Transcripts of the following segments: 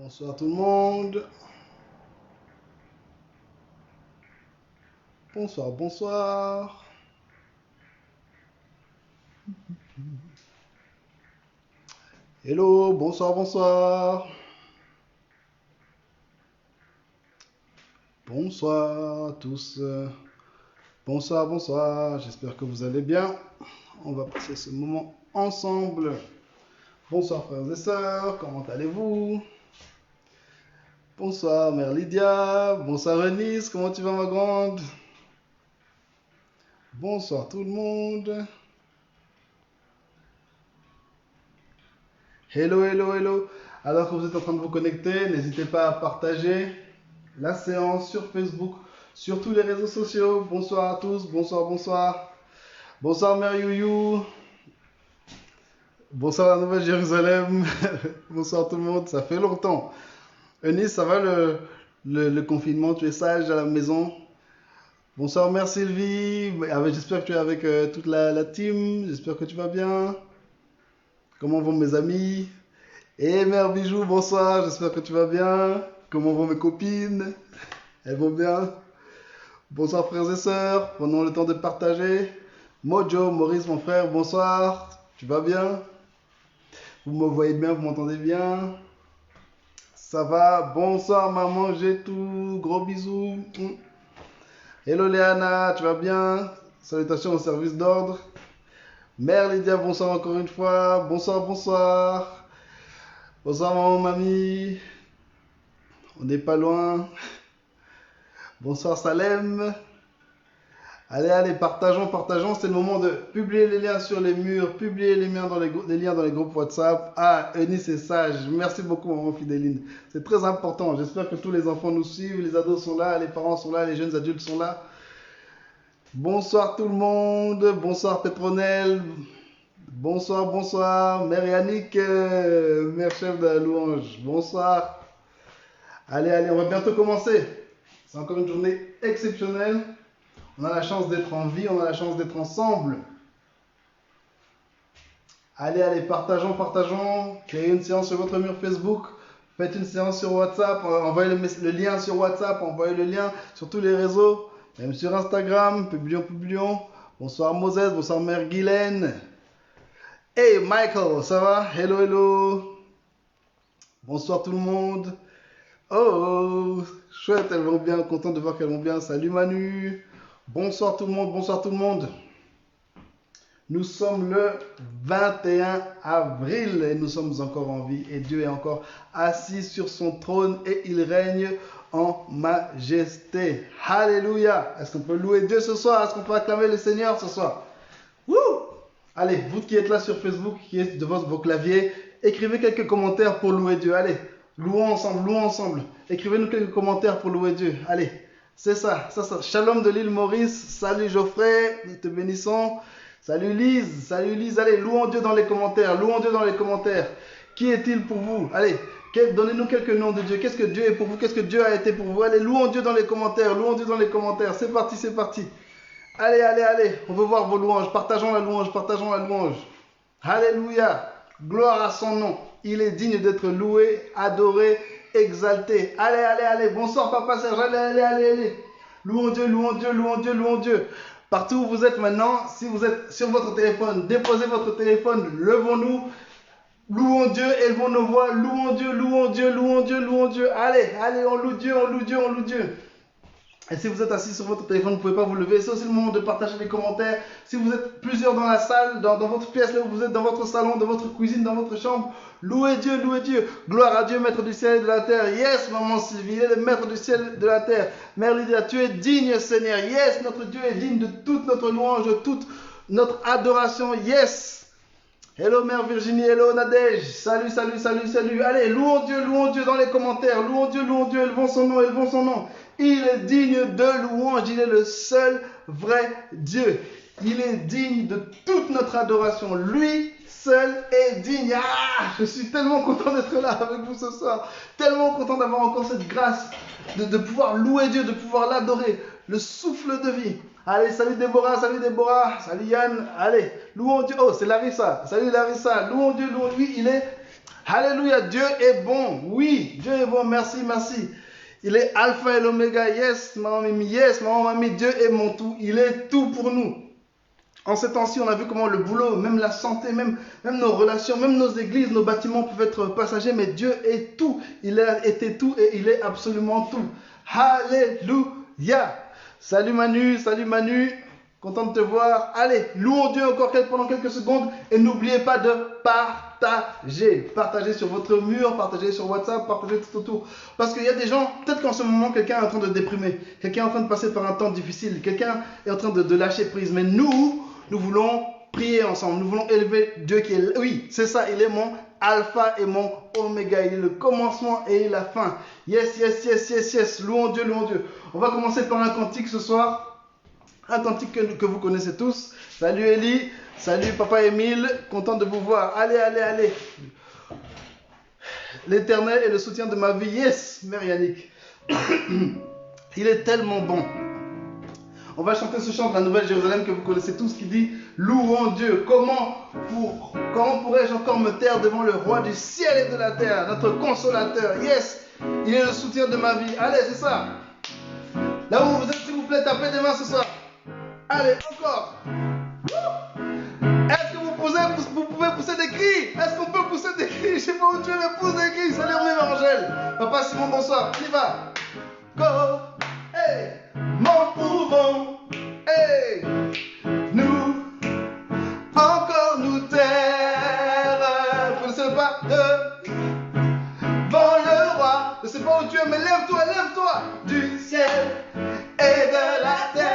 Bonsoir tout le monde. Bonsoir, bonsoir. Hello, bonsoir, bonsoir. Bonsoir à tous. Bonsoir, bonsoir. J'espère que vous allez bien. On va passer ce moment ensemble. Bonsoir frères et sœurs, comment allez-vous? Bonsoir Mère Lydia. Bonsoir Renise, comment tu vas ma grande? Bonsoir tout le monde. Hello, hello, hello. Alors que vous êtes en train de vous connecter, n'hésitez pas à partager la séance sur Facebook, sur tous les réseaux sociaux. Bonsoir à tous, bonsoir, bonsoir. Bonsoir Mère Youyou. Bonsoir la Nouvelle-Jérusalem. Bonsoir tout le monde, ça fait longtemps. Eunice, ça va le confinement? Tu es sage à la maison? Bonsoir Mère Sylvie. J'espère que tu es avec toute la team. J'espère que tu vas bien. Comment vont mes amis? Et Mère Bijou, bonsoir. J'espère que tu vas bien. Comment vont mes copines? Elles vont bien? Bonsoir frères et sœurs. Prenons le temps de partager. Mojo, Maurice, mon frère, bonsoir. Tu vas bien? Vous me voyez bien, vous m'entendez bien? Ça va? Bonsoir maman, j'ai tout. Gros bisous. Hello Léana, tu vas bien? Salutations au service d'ordre. Mère Lydia, bonsoir encore une fois. Bonsoir, bonsoir. Bonsoir maman, mamie. On n'est pas loin. Bonsoir Salem. Allez, allez, partageons, partageons. C'est le moment de publier les liens sur les murs, publier les liens dans les groupes WhatsApp. Ah, Eunice est sage. Merci beaucoup, maman Fidéline. C'est très important. J'espère que tous les enfants nous suivent, les ados sont là, les parents sont là, les jeunes adultes sont là. Bonsoir tout le monde. Bonsoir Pétronelle. Bonsoir, bonsoir. Mère Yannick, mère chef de la louange. Bonsoir. Allez, allez, on va bientôt commencer. C'est encore une journée exceptionnelle. On a la chance d'être en vie, on a la chance d'être ensemble. Allez, allez, partageons, partageons. Créez une séance sur votre mur Facebook. Faites une séance sur WhatsApp. Envoyez le lien sur WhatsApp. Envoyez le lien sur tous les réseaux. Même sur Instagram. Publions, publions. Bonsoir Moses. Bonsoir Mère Guylaine. Hey Michael, ça va? Hello, hello. Bonsoir tout le monde. Oh, chouette, elles vont bien. Content de voir qu'elles vont bien. Salut Manu. Bonsoir tout le monde, bonsoir tout le monde. Nous sommes le 21 avril et nous sommes encore en vie et Dieu est encore assis sur son trône et il règne en majesté. Alléluia. Est-ce qu'on peut louer Dieu ce soir? Est-ce qu'on peut acclamer le Seigneur ce soir? Wouh! Allez, vous qui êtes là sur Facebook, qui êtes devant vos claviers, écrivez quelques commentaires pour louer Dieu. Allez, louons ensemble, louons ensemble. Écrivez-nous quelques commentaires pour louer Dieu. Allez. C'est ça, ça, ça. Shalom de l'île Maurice. Salut Geoffrey, nous te bénissons. Salut Lise, allez, louons Dieu dans les commentaires, louons Dieu dans les commentaires. Qui est-il pour vous? Allez, donnez-nous quelques noms de Dieu. Qu'est-ce que Dieu est pour vous? Qu'est-ce que Dieu a été pour vous? Allez, louons Dieu dans les commentaires, louons Dieu dans les commentaires. C'est parti, c'est parti. Allez, allez, allez, on veut voir vos louanges. Partageons la louange, partageons la louange. Alléluia, gloire à son nom. Il est digne d'être loué, adoré, exalté. Allez, allez, allez. Bonsoir, Papa Serge. Allez, allez, allez, allez. Louons Dieu, louons Dieu, louons Dieu, louons Dieu. Partout où vous êtes maintenant, si vous êtes sur votre téléphone, déposez votre téléphone, levons-nous. Louons Dieu, élevons nos voix. Louons Dieu, louons Dieu, louons Dieu, louons Dieu. Allez, allez, on loue Dieu, on loue Dieu, on loue Dieu. Et si vous êtes assis sur votre téléphone, vous ne pouvez pas vous lever. C'est aussi le moment de partager les commentaires. Si vous êtes plusieurs dans la salle, dans votre pièce, là où vous êtes, dans votre salon, dans votre cuisine, dans votre chambre, louez Dieu, louez Dieu. Gloire à Dieu, maître du ciel et de la terre. Yes, maman Sylvie, il est le maître du ciel et de la terre. Mère Lydia, tu es digne, Seigneur. Yes, notre Dieu est digne de toute notre louange, de toute notre adoration. Yes. Hello Mère Virginie, hello Nadège. Salut, salut, salut, salut. Allez, louons Dieu dans les commentaires. Louons Dieu, élevons son nom, élevons son nom. Il est digne de louange, il est le seul vrai Dieu. Il est digne de toute notre adoration. Lui seul est digne. Ah, je suis tellement content d'être là avec vous ce soir. Tellement content d'avoir encore cette grâce de pouvoir louer Dieu, de pouvoir l'adorer. Le souffle de vie. Allez, salut Déborah, salut Yann. Allez, louons Dieu. Oh, c'est Larissa. Salut Larissa. Louons Dieu, lui, il est Alléluia, Dieu est bon. Oui, Dieu est bon. Merci, merci. Il est alpha et l'oméga. Yes, maman Mimi. Yes, maman Mami. Dieu est mon tout. Il est tout pour nous. En ces temps-ci, on a vu comment le boulot, même la santé, même nos relations, même nos églises, nos bâtiments peuvent être passagers, mais Dieu est tout. Il a été tout et il est absolument tout. Alléluia. Salut Manu, salut Manu. Content de te voir. Allez, louons Dieu encore pendant quelques secondes et n'oubliez pas de partager. Partagez sur votre mur, partagez sur WhatsApp, partagez tout autour. Parce qu'il y a des gens, peut-être qu'en ce moment, quelqu'un est en train de déprimer, quelqu'un est en train de passer par un temps difficile, quelqu'un est en train de lâcher prise. Mais nous voulons prier ensemble, nous voulons élever Dieu qui est... Oui, c'est ça, il est mon alpha et mon oméga, il est le commencement et la fin. Yes, yes, yes, yes, yes, louons Dieu, louons Dieu. On va commencer par un cantique ce soir. Un cantique que vous connaissez tous. Salut Elie, salut Papa Émile, content de vous voir. Allez, allez, allez. L'Éternel est le soutien de ma vie. Yes, Mère Yannick. Il est tellement bon. On va chanter ce chant de la Nouvelle Jérusalem que vous connaissez tous qui dit « Louons Dieu, comment pourrais-je encore me taire devant le roi du ciel et de la terre, notre consolateur. Yes, il est le soutien de ma vie. » Allez, c'est ça. Là où vous êtes, s'il vous plaît, tapez des mains ce soir. Allez, encore. Est-ce que vous pouvez pousser des cris? Est-ce qu'on peut pousser des cris? Je sais pas où tu es, mais pousse des cris. Salut, mon Angèle. Papa Simon, bonsoir. On y va. Go. Hey. Mon pouvons. Hey. Nous. Encore nous taire. Vous connaissez le pas? Devant le roi. Je sais pas où tu es, mais lève-toi, lève-toi. Du ciel et de la terre.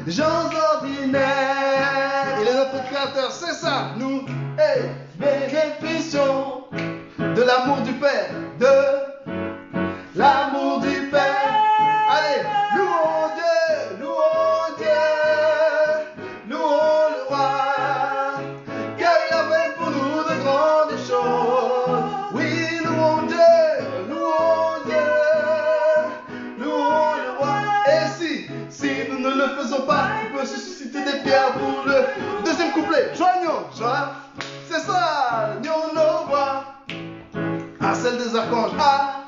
Gens ordinaires, il est notre créateur, c'est ça. Nous bénéficions de l'amour du Père, de l'amour du Père. Allez, louons Dieu, louons Dieu, louons le roi, car il a fait pour nous de grandes choses. Oui, louons Dieu, louons Dieu, louons le roi. Et si nous ne le faisons pas, il peut se susciter des pierres pour le deuxième couplet. Joignons, joie, c'est ça, lions nos voix à celle des archanges, à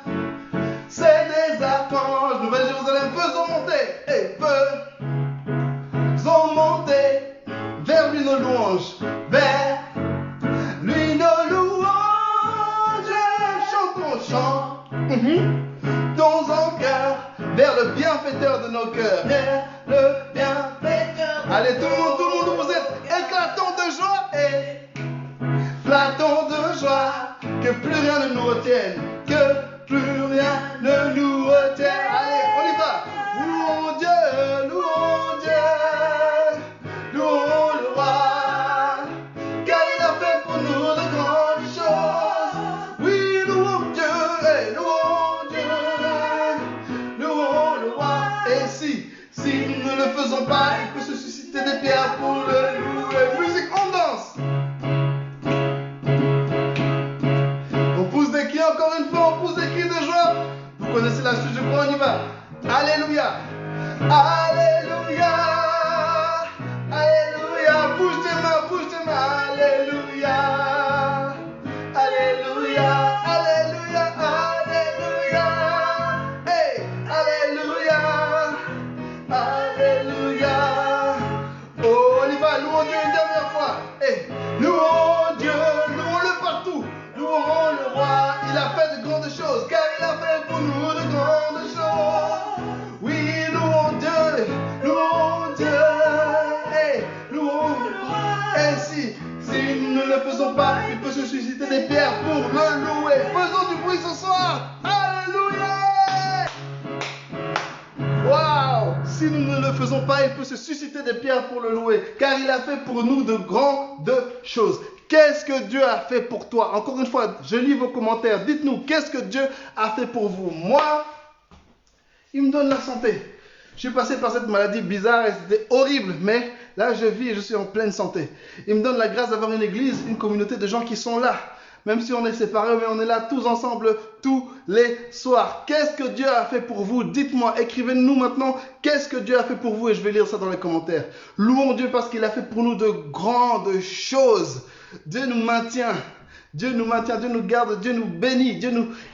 celle des archanges. Nouvelle Jérusalem, faisons monter et faisons monter vers lui nos louanges, vers lui nos louanges. Chantons, chantons en cœur vers le bienfaiteur de nos cœurs, vers le bienfaiteur. Allez, tout le monde, vous êtes éclatants de joie et flattons de joie, que plus rien ne nous retienne, que plus rien ne nous retienne. Allez, on y va. Louons Dieu, louons Dieu, louons le roi, car il a fait pour nous de grandes choses. Oui, louons Dieu, et louons Dieu, louons le roi. Et si nous ne le faisons pas, il peut se susciter des pierres pour le louer. Musique, on danse. On pousse des cris, encore une fois, on pousse des cris de joie. Vous connaissez la suite, je crois, on y va. Alléluia. Alléluia. Alléluia. Bouge tes mains, Alléluia. Alléluia. Alléluia. Alléluia. Hey, Alléluia. Alléluia. Oh, on y va, louons Dieu une dernière fois. Hey, louons Dieu, louons-le partout. Louons le roi, il a fait de grandes choses, car il a fait pour nous de grandes choses. Oui, louons Dieu, hey, louons le roi. Et si nous ne le faisons pas, il peut se susciter des pierres pour le louer. Faisons du bruit ce soir. Alléluia. Waouh! Si nous ne le faisons pas, il peut se susciter des pierres pour le louer, car il a fait pour nous de grandes choses. Qu'est-ce que Dieu a fait pour toi? Encore une fois, je lis vos commentaires. Dites-nous, qu'est-ce que Dieu a fait pour vous? Moi, il me donne la santé. Je suis passé par cette maladie bizarre et c'était horrible, mais là je vis et je suis en pleine santé. Il me donne la grâce d'avoir une église, une communauté de gens qui sont là. Même si on est séparés, mais on est là tous ensemble tous les soirs. Qu'est-ce que Dieu a fait pour vous? Dites-moi, écrivez-nous maintenant, qu'est-ce que Dieu a fait pour vous? Et je vais lire ça dans les commentaires. Louons Dieu parce qu'il a fait pour nous de grandes choses. Dieu nous maintient. Dieu nous maintient, Dieu nous garde, Dieu nous bénit,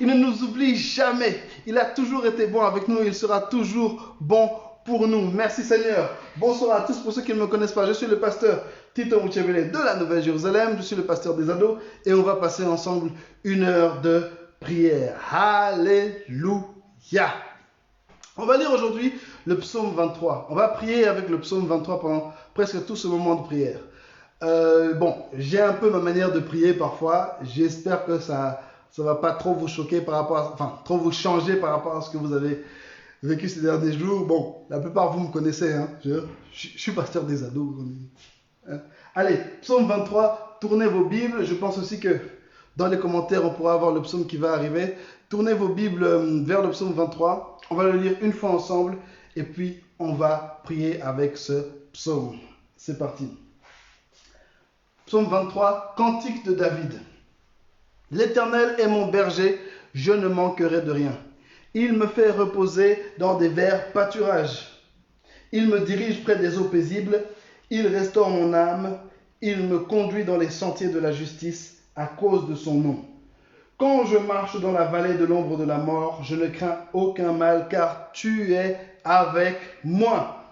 il ne nous oublie jamais. Il a toujours été bon avec nous, il sera toujours bon pour nous. Merci Seigneur. Bonsoir à tous. Pour ceux qui ne me connaissent pas, je suis le pasteur Tito Mouchevele de la Nouvelle-Jérusalem. Je suis le pasteur des ados et on va passer ensemble une heure de prière. Alléluia. On va lire aujourd'hui le psaume 23. On va prier avec le psaume 23 pendant presque tout ce moment de prière. J'ai un peu ma manière de prier parfois. J'espère que ça va pas trop vous choquer trop vous changer par rapport à ce que vous avez vécu ces derniers jours. Bon, la plupart vous me connaissez, hein. Je suis pasteur des ados. Hein. Allez, psaume 23, tournez vos Bibles. Je pense aussi que dans les commentaires, on pourra avoir le psaume qui va arriver. Tournez vos Bibles vers le psaume 23. On va le lire une fois ensemble et puis on va prier avec ce psaume. C'est parti. Psaume 23, cantique de David. L'Éternel est mon berger, je ne manquerai de rien. Il me fait reposer dans des verts pâturages. Il me dirige près des eaux paisibles. Il restaure mon âme. Il me conduit dans les sentiers de la justice à cause de son nom. Quand je marche dans la vallée de l'ombre de la mort, je ne crains aucun mal, car tu es avec moi.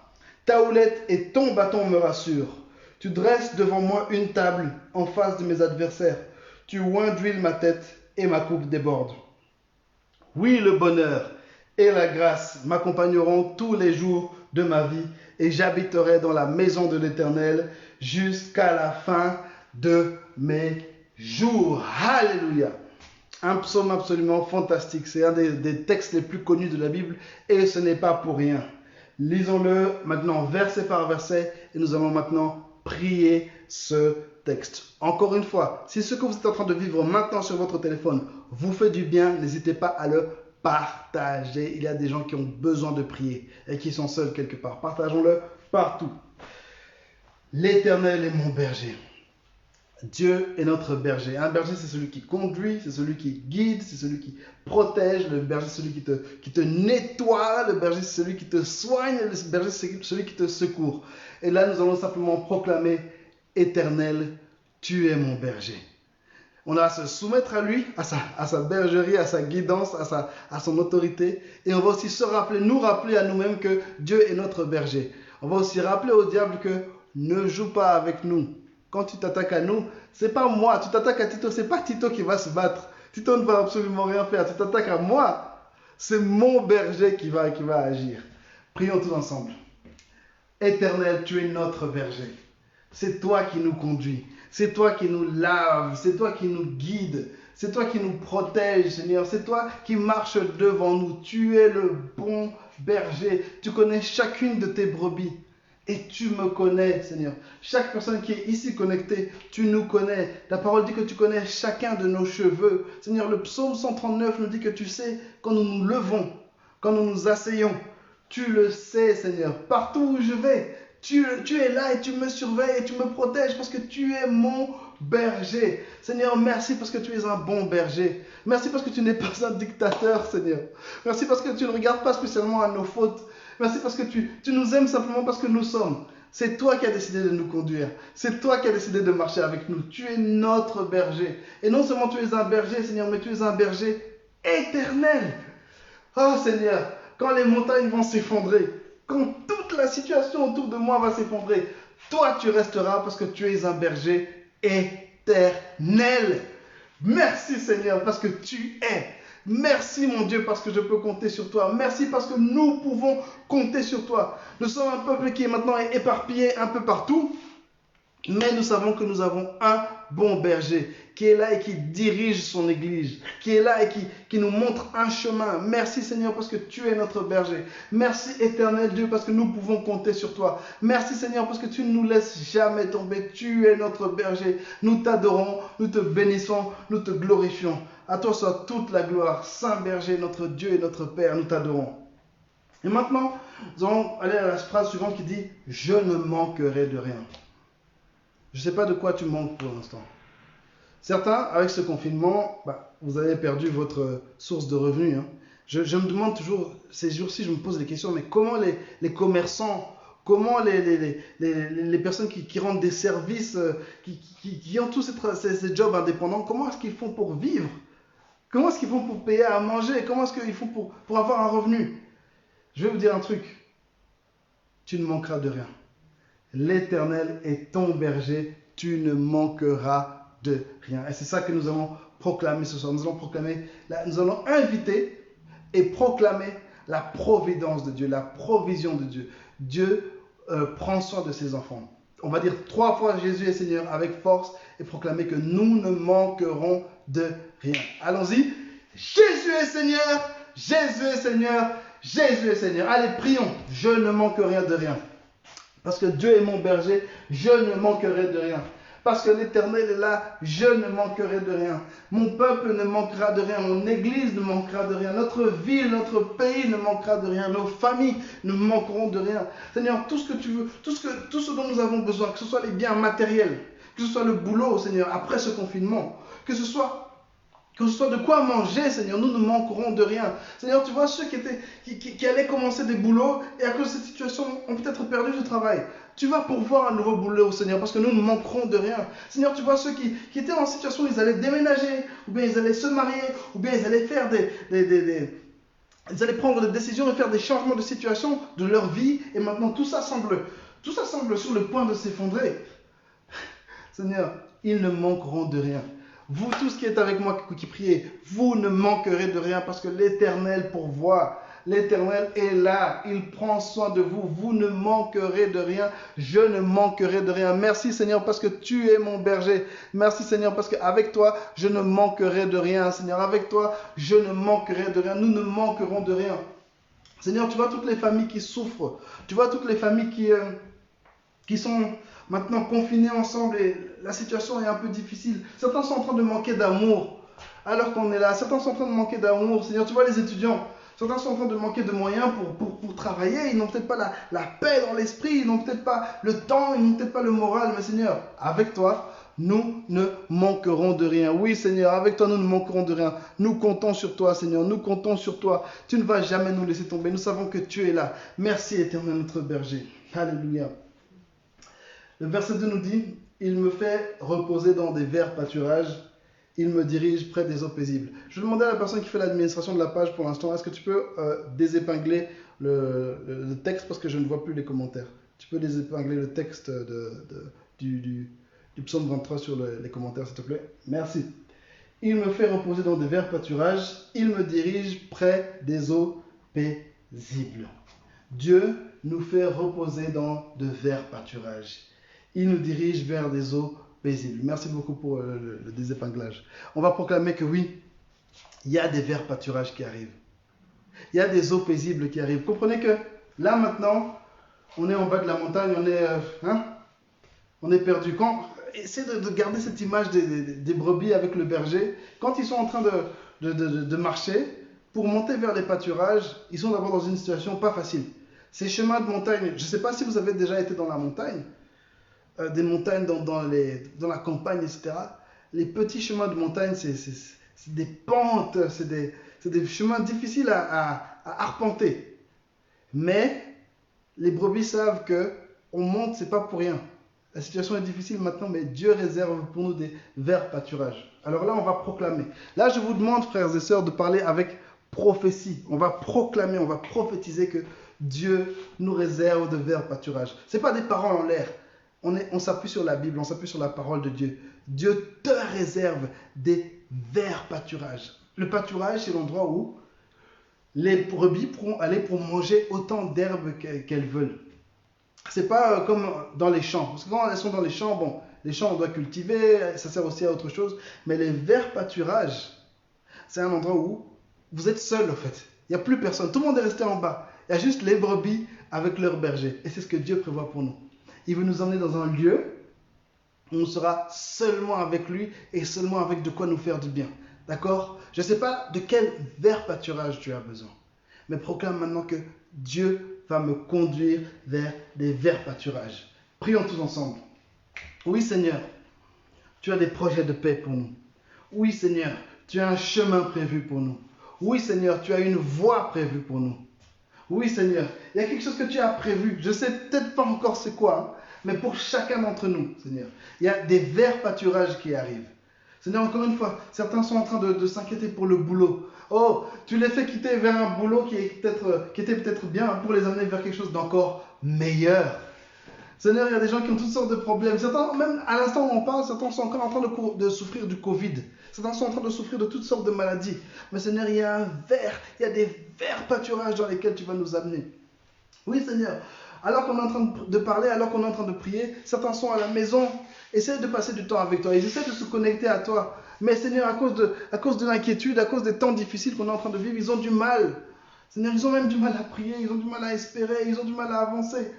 Ta houlette et ton bâton me rassurent. Tu dresses devant moi une table en face de mes adversaires. Tu oins d'huile ma tête et ma coupe déborde. Oui, le bonheur et la grâce m'accompagneront tous les jours de ma vie et j'habiterai dans la maison de l'Éternel jusqu'à la fin de mes jours. Alléluia! Un psaume absolument fantastique. C'est un des textes les plus connus de la Bible et ce n'est pas pour rien. Lisons-le maintenant verset par verset et nous allons maintenant prier ce texte. Encore une fois, si ce que vous êtes en train de vivre maintenant sur votre téléphone vous fait du bien, n'hésitez pas à le partager. Il y a des gens qui ont besoin de prier et qui sont seuls quelque part. Partageons-le partout. L'Éternel est mon berger. Dieu est notre berger. Un berger, c'est celui qui conduit, c'est celui qui guide, c'est celui qui protège. Le berger, c'est celui qui te nettoie. Le berger, c'est celui qui te soigne. Le berger, c'est celui qui te secourt. Et là, nous allons simplement proclamer, Éternel, tu es mon berger. On a à se soumettre à lui, à sa bergerie, à sa guidance, à son autorité. Et on va aussi nous rappeler à nous-mêmes que Dieu est notre berger. On va aussi rappeler au diable que ne joue pas avec nous. Quand tu t'attaques à nous, c'est pas moi. Tu t'attaques à Tito, c'est pas Tito qui va se battre. Tito ne va absolument rien faire. Tu t'attaques à moi. C'est mon berger qui va agir. Prions tous ensemble. Éternel, tu es notre berger. C'est toi qui nous conduis. C'est toi qui nous laves. C'est toi qui nous guide. C'est toi qui nous protège, Seigneur. C'est toi qui marches devant nous. Tu es le bon berger. Tu connais chacune de tes brebis. Et tu me connais, Seigneur. Chaque personne qui est ici connectée, tu nous connais. Ta parole dit que tu connais chacun de nos cheveux. Seigneur, le psaume 139 nous dit que tu sais quand nous nous levons, quand nous nous asseyons. Tu le sais, Seigneur. Partout où je vais, tu es là et tu me surveilles et tu me protèges parce que tu es mon berger. Seigneur, merci parce que tu es un bon berger. Merci parce que tu n'es pas un dictateur, Seigneur. Merci parce que tu ne regardes pas spécialement à nos fautes. Merci parce que tu nous aimes simplement parce que nous sommes. C'est toi qui as décidé de nous conduire. C'est toi qui as décidé de marcher avec nous. Tu es notre berger. Et non seulement tu es un berger, Seigneur, mais tu es un berger éternel. Oh Seigneur, quand les montagnes vont s'effondrer, quand toute la situation autour de moi va s'effondrer, toi tu resteras parce que tu es un berger éternel. Merci Seigneur parce que tu es. Merci mon Dieu parce que je peux compter sur toi. Merci parce que nous pouvons compter sur toi. Nous sommes un peuple qui est maintenant éparpillé un peu partout. Mais nous savons que nous avons un bon berger qui est là et qui dirige son église, qui est là et qui nous montre un chemin. Merci Seigneur parce que tu es notre berger. Merci éternel Dieu parce que nous pouvons compter sur toi. Merci Seigneur parce que tu ne nous laisses jamais tomber. Tu es notre berger. Nous t'adorons, nous te bénissons, nous te glorifions. À toi soit toute la gloire. Saint berger, notre Dieu et notre Père, nous t'adorons. Et maintenant, nous allons aller à la phrase suivante qui dit « Je ne manquerai de rien ». Je ne sais pas de quoi tu manques pour l'instant. Certains, avec ce confinement, vous avez perdu votre source de revenus. Hein. Je me demande toujours, ces jours-ci, je me pose des questions, mais comment les commerçants, comment les personnes qui rendent des services, qui ont tous ces jobs indépendants, comment est-ce qu'ils font pour vivre? Comment est-ce qu'ils font pour payer à manger? Comment est-ce qu'ils font pour avoir un revenu? Je vais vous dire un truc, tu ne manqueras de rien. L'Éternel est ton berger, tu ne manqueras de rien. Et c'est ça que nous allons proclamer ce soir. Nous allons inviter et proclamer la providence de Dieu, la provision de Dieu. Dieu prend soin de ses enfants. On va dire 3 fois Jésus est Seigneur avec force et proclamer que nous ne manquerons de rien. Allons-y. Jésus est Seigneur, Jésus est Seigneur, Jésus est Seigneur. Allez, prions. Je ne manquerai de rien. Parce que Dieu est mon berger, je ne manquerai de rien. Parce que l'Éternel est là, je ne manquerai de rien. Mon peuple ne manquera de rien, mon église ne manquera de rien, notre ville, notre pays ne manquera de rien, nos familles ne manqueront de rien. Seigneur, tout ce que tu veux, tout ce dont nous avons besoin, que ce soit les biens matériels, que ce soit le boulot, Seigneur, après ce confinement, que ce soit de quoi manger, Seigneur, nous ne manquerons de rien. Seigneur, tu vois ceux qui allaient commencer des boulots et à cause de cette situation ont peut-être perdu ce travail. Tu vas pourvoir un nouveau boulot, Seigneur, parce que nous ne manquerons de rien. Seigneur, tu vois ceux qui étaient en situation où ils allaient déménager, ou bien ils allaient se marier, ou bien ils allaient faire ils allaient prendre des décisions et faire des changements de situation de leur vie, et maintenant tout ça semble sur le point de s'effondrer. Seigneur, ils ne manqueront de rien. Vous tous qui êtes avec moi, qui priez, vous ne manquerez de rien parce que l'Éternel pourvoit. L'Éternel est là, il prend soin de vous. Vous ne manquerez de rien, je ne manquerai de rien. Merci Seigneur parce que tu es mon berger. Merci Seigneur parce qu'avec toi, je ne manquerai de rien. Seigneur, avec toi, je ne manquerai de rien. Nous ne manquerons de rien. Seigneur, tu vois toutes les familles qui souffrent. Tu vois toutes les familles qui sont maintenant confinés ensemble et la situation est un peu difficile. Certains sont en train de manquer d'amour alors qu'on est là. Certains sont en train de manquer d'amour. Seigneur, tu vois les étudiants. Certains sont en train de manquer de moyens pour travailler. Ils n'ont peut-être pas la paix dans l'esprit. Ils n'ont peut-être pas le temps. Ils n'ont peut-être pas le moral. Mais Seigneur, avec toi, nous ne manquerons de rien. Oui, Seigneur, avec toi, nous ne manquerons de rien. Nous comptons sur toi, Seigneur. Nous comptons sur toi. Tu ne vas jamais nous laisser tomber. Nous savons que tu es là. Merci, Éternel, notre berger. Alléluia. Le verset 2 nous dit, il me fait reposer dans des verts pâturages, il me dirige près des eaux paisibles. Je vais demander à la personne qui fait l'administration de la page pour l'instant, est-ce que tu peux désépingler le texte parce que je ne vois plus les commentaires. Tu peux désépingler le texte du psaume 23 sur les commentaires, s'il te plaît. Merci. Il me fait reposer dans des verts pâturages, il me dirige près des eaux paisibles. Dieu nous fait reposer dans de verts pâturages. Il nous dirige vers des eaux paisibles. Merci beaucoup pour le désépinglage. On va proclamer que oui, il y a des verts pâturages qui arrivent. Il y a des eaux paisibles qui arrivent. Comprenez que là maintenant, on est en bas de la montagne, on est perdu. Essayez de garder cette image des brebis avec le berger. Quand ils sont en train de marcher, pour monter vers les pâturages, ils sont d'abord dans une situation pas facile. Ces chemins de montagne, je ne sais pas si vous avez déjà été dans la montagne, des montagnes dans la campagne, etc. Les petits chemins de montagne, c'est des pentes, c'est des chemins difficiles à arpenter. Mais les brebis savent qu'on monte, c'est pas pour rien. La situation est difficile maintenant, mais Dieu réserve pour nous des verts pâturages. Alors là, on va proclamer. Là, je vous demande, frères et sœurs, de parler avec prophétie. On va proclamer, on va prophétiser que Dieu nous réserve de verts pâturages. Ce n'est pas des paroles en l'air. On s'appuie sur la Bible, on s'appuie sur la parole de Dieu. Dieu te réserve des verts pâturages. Le pâturage, c'est l'endroit où les brebis pourront aller pour manger autant d'herbes qu'elles veulent. C'est pas comme dans les champs. Parce que quand elles sont dans les champs, bon, les champs on doit cultiver, ça sert aussi à autre chose. Mais les verts pâturages, c'est un endroit où vous êtes seul en fait. Il n'y a plus personne. Tout le monde est resté en bas. Il y a juste les brebis avec leur berger. Et c'est ce que Dieu prévoit pour nous. Il veut nous emmener dans un lieu où on sera seulement avec lui et seulement avec de quoi nous faire du bien. D'accord? Je ne sais pas de quel vert pâturage tu as besoin. Mais proclame maintenant que Dieu va me conduire vers des verts pâturages. Prions tous ensemble. Oui Seigneur, tu as des projets de paix pour nous. Oui, Seigneur, tu as un chemin prévu pour nous. Oui, Seigneur, tu as une voie prévue pour nous. Oui, Seigneur, il y a quelque chose que tu as prévu. Je ne sais peut-être pas encore c'est quoi, mais pour chacun d'entre nous, Seigneur, il y a des verts pâturages qui arrivent. Seigneur, encore une fois, certains sont en train de s'inquiéter pour le boulot. Oh, tu les fais quitter vers un boulot qui était peut-être bien pour les amener vers quelque chose d'encore meilleur. Seigneur, il y a des gens qui ont toutes sortes de problèmes. Certains, même à l'instant où on parle, certains sont encore en train de souffrir du Covid. Certains sont en train de souffrir de toutes sortes de maladies. Mais Seigneur, il y a il y a des verts pâturages dans lesquels tu vas nous amener. Oui, Seigneur. Alors qu'on est en train de parler, alors qu'on est en train de prier, certains sont à la maison, essaient de passer du temps avec toi, ils essaient de se connecter à toi. Mais Seigneur, à cause de l'inquiétude, à cause des temps difficiles qu'on est en train de vivre, ils ont du mal. Seigneur, ils ont même du mal à prier, ils ont du mal à espérer, ils ont du mal à avancer.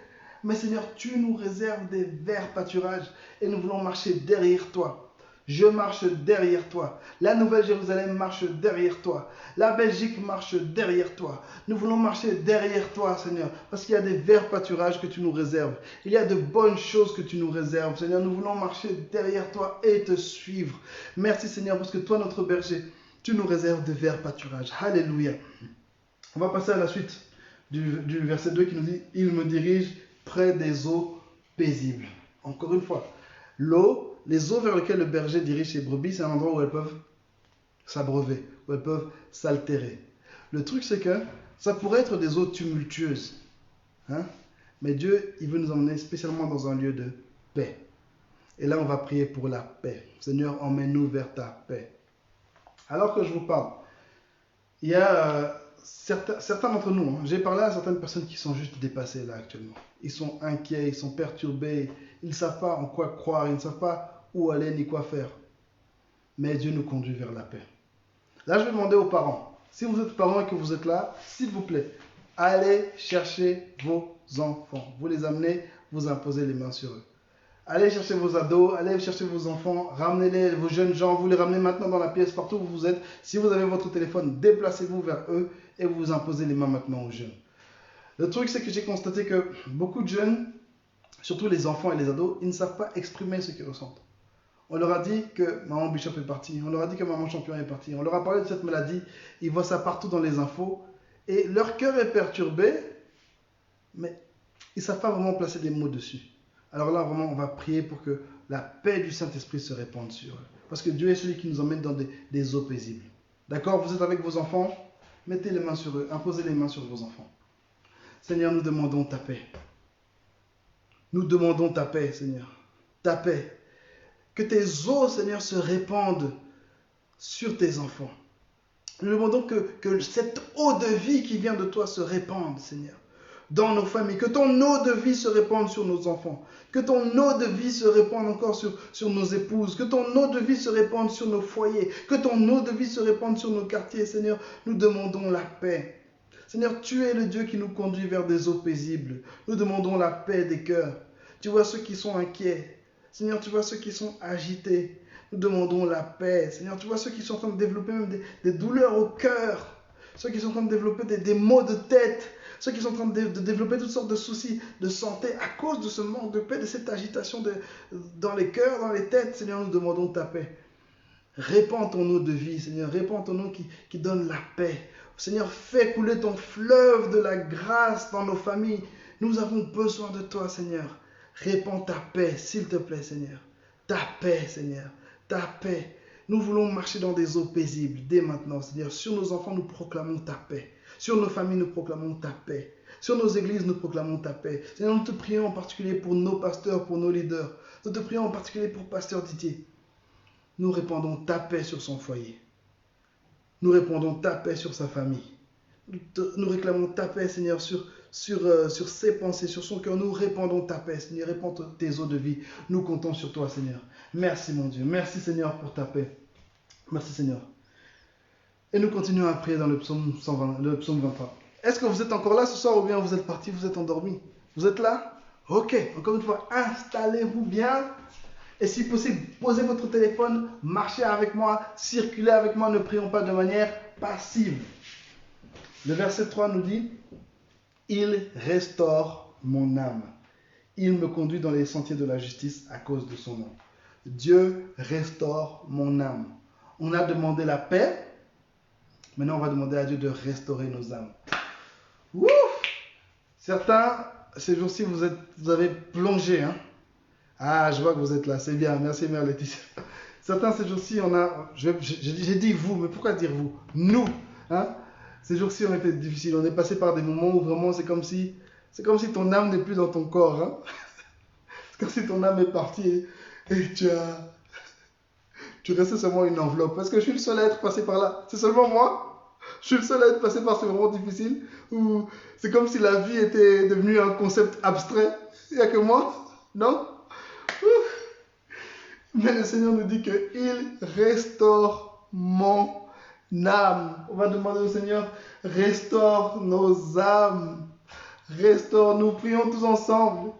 Mais Seigneur, tu nous réserves des verts pâturages et nous voulons marcher derrière toi. Je marche derrière toi. La Nouvelle-Jérusalem marche derrière toi. La Belgique marche derrière toi. Nous voulons marcher derrière toi, Seigneur, parce qu'il y a des verts pâturages que tu nous réserves. Il y a de bonnes choses que tu nous réserves, Seigneur. Nous voulons marcher derrière toi et te suivre. Merci, Seigneur, parce que toi, notre berger, tu nous réserves de verts pâturages. Alléluia. On va passer à la suite du verset 2 qui nous dit « Il me dirige près des eaux paisibles ». Encore une fois, l'eau, les eaux vers lesquelles le berger dirige ses brebis, c'est un endroit où elles peuvent s'abreuver, où elles peuvent s'altérer. Le truc, c'est que ça pourrait être des eaux tumultueuses. Hein? Mais Dieu, il veut nous emmener spécialement dans un lieu de paix. Et là, on va prier pour la paix. Seigneur, emmène-nous vers ta paix. Alors que je vous parle, il y a certains d'entre nous, hein, j'ai parlé à certaines personnes qui sont juste dépassées là actuellement. Ils sont inquiets, ils sont perturbés, ils ne savent pas en quoi croire, ils ne savent pas où aller ni quoi faire. Mais Dieu nous conduit vers la paix. Là, je vais demander aux parents, si vous êtes parents et que vous êtes là, s'il vous plaît, allez chercher vos enfants. Vous les amenez, vous imposez les mains sur eux. Allez chercher vos ados, allez chercher vos enfants, ramenez-les, vos jeunes gens, vous les ramenez maintenant dans la pièce, partout où vous êtes. Si vous avez votre téléphone, déplacez-vous vers eux et vous imposez les mains maintenant aux jeunes. Le truc, c'est que j'ai constaté que beaucoup de jeunes, surtout les enfants et les ados, ils ne savent pas exprimer ce qu'ils ressentent. On leur a dit que maman Bishop est partie, on leur a dit que maman Champion est partie, on leur a parlé de cette maladie, ils voient ça partout dans les infos et leur cœur est perturbé, mais ils ne savent pas vraiment placer des mots dessus. Alors là, vraiment, on va prier pour que la paix du Saint-Esprit se répande sur eux. Parce que Dieu est celui qui nous emmène dans des eaux paisibles. D'accord? Vous êtes avec vos enfants? Mettez les mains sur eux. Imposez les mains sur vos enfants. Seigneur, nous demandons ta paix. Nous demandons ta paix, Seigneur. Ta paix. Que tes eaux, Seigneur, se répandent sur tes enfants. Nous demandons que cette eau de vie qui vient de toi se répande, Seigneur, dans nos familles. Que ton eau de vie se répande sur nos enfants. Que ton eau de vie se répande encore sur nos épouses. Que ton eau de vie se répande sur nos foyers. Que ton eau de vie se répande sur nos quartiers. Seigneur, nous demandons la paix. Seigneur, tu es le Dieu qui nous conduit vers des eaux paisibles. Nous demandons la paix des cœurs. Tu vois ceux qui sont inquiets. Seigneur, tu vois ceux qui sont agités. Nous demandons la paix. Seigneur, tu vois ceux qui sont en train de développer même des douleurs au cœur. Ceux qui sont en train de développer des maux de tête. Ceux qui sont en train de développer toutes sortes de soucis de santé à cause de ce manque de paix, de cette agitation dans les cœurs, dans les têtes. Seigneur, nous demandons ta paix. Répands ton eau de vie, Seigneur. Répands ton eau qui donne la paix. Seigneur, fais couler ton fleuve de la grâce dans nos familles. Nous avons besoin de toi, Seigneur. Répands ta paix, s'il te plaît, Seigneur. Ta paix, Seigneur. Ta paix. Nous voulons marcher dans des eaux paisibles dès maintenant, Seigneur. Sur nos enfants, nous proclamons ta paix. Sur nos familles, nous proclamons ta paix. Sur nos églises, nous proclamons ta paix. Seigneur, nous te prions en particulier pour nos pasteurs, pour nos leaders. Nous te prions en particulier pour Pasteur Didier. Nous répandons ta paix sur son foyer. Nous répandons ta paix sur sa famille. Nous réclamons ta paix, Seigneur, sur ses pensées, sur son cœur. Nous répandons ta paix, Seigneur. Répands tes eaux de vie. Nous comptons sur toi, Seigneur. Merci, mon Dieu. Merci, Seigneur, pour ta paix. Merci, Seigneur. Et nous continuons à prier dans le psaume 23. Est-ce que vous êtes encore là ce soir ou bien vous êtes partis, vous êtes endormis? Vous êtes là? Ok, encore une fois, installez-vous bien. Et si possible, posez votre téléphone, marchez avec moi, circulez avec moi, ne prions pas de manière passive. Le verset 3 nous dit « Il restaure mon âme. Il me conduit dans les sentiers de la justice à cause de son nom. » Dieu restaure mon âme. On a demandé la paix. Maintenant, on va demander à Dieu de restaurer nos âmes. Ouf! Certains, ces jours-ci, vous avez plongé. Hein? Ah, je vois que vous êtes là. C'est bien. Merci, Mère Laetitia. Certains, ces jours-ci, j'ai dit vous, mais pourquoi dire vous? Nous. Hein? Ces jours-ci ont été difficiles. On est passé par des moments où vraiment c'est comme si ton âme n'est plus dans ton corps. Hein? C'est comme si ton âme est partie et tu restais seulement une enveloppe. Est-ce que je suis le seul à être passé par là? C'est seulement moi? Je suis le seul à être passé par ces moments difficiles où c'est comme si la vie était devenue un concept abstrait. Il n'y a que moi? Non? Ouf. Mais le Seigneur nous dit qu'il restaure mon âme. On va demander au Seigneur, restaure nos âmes. Restaure-nous. Prions tous ensemble.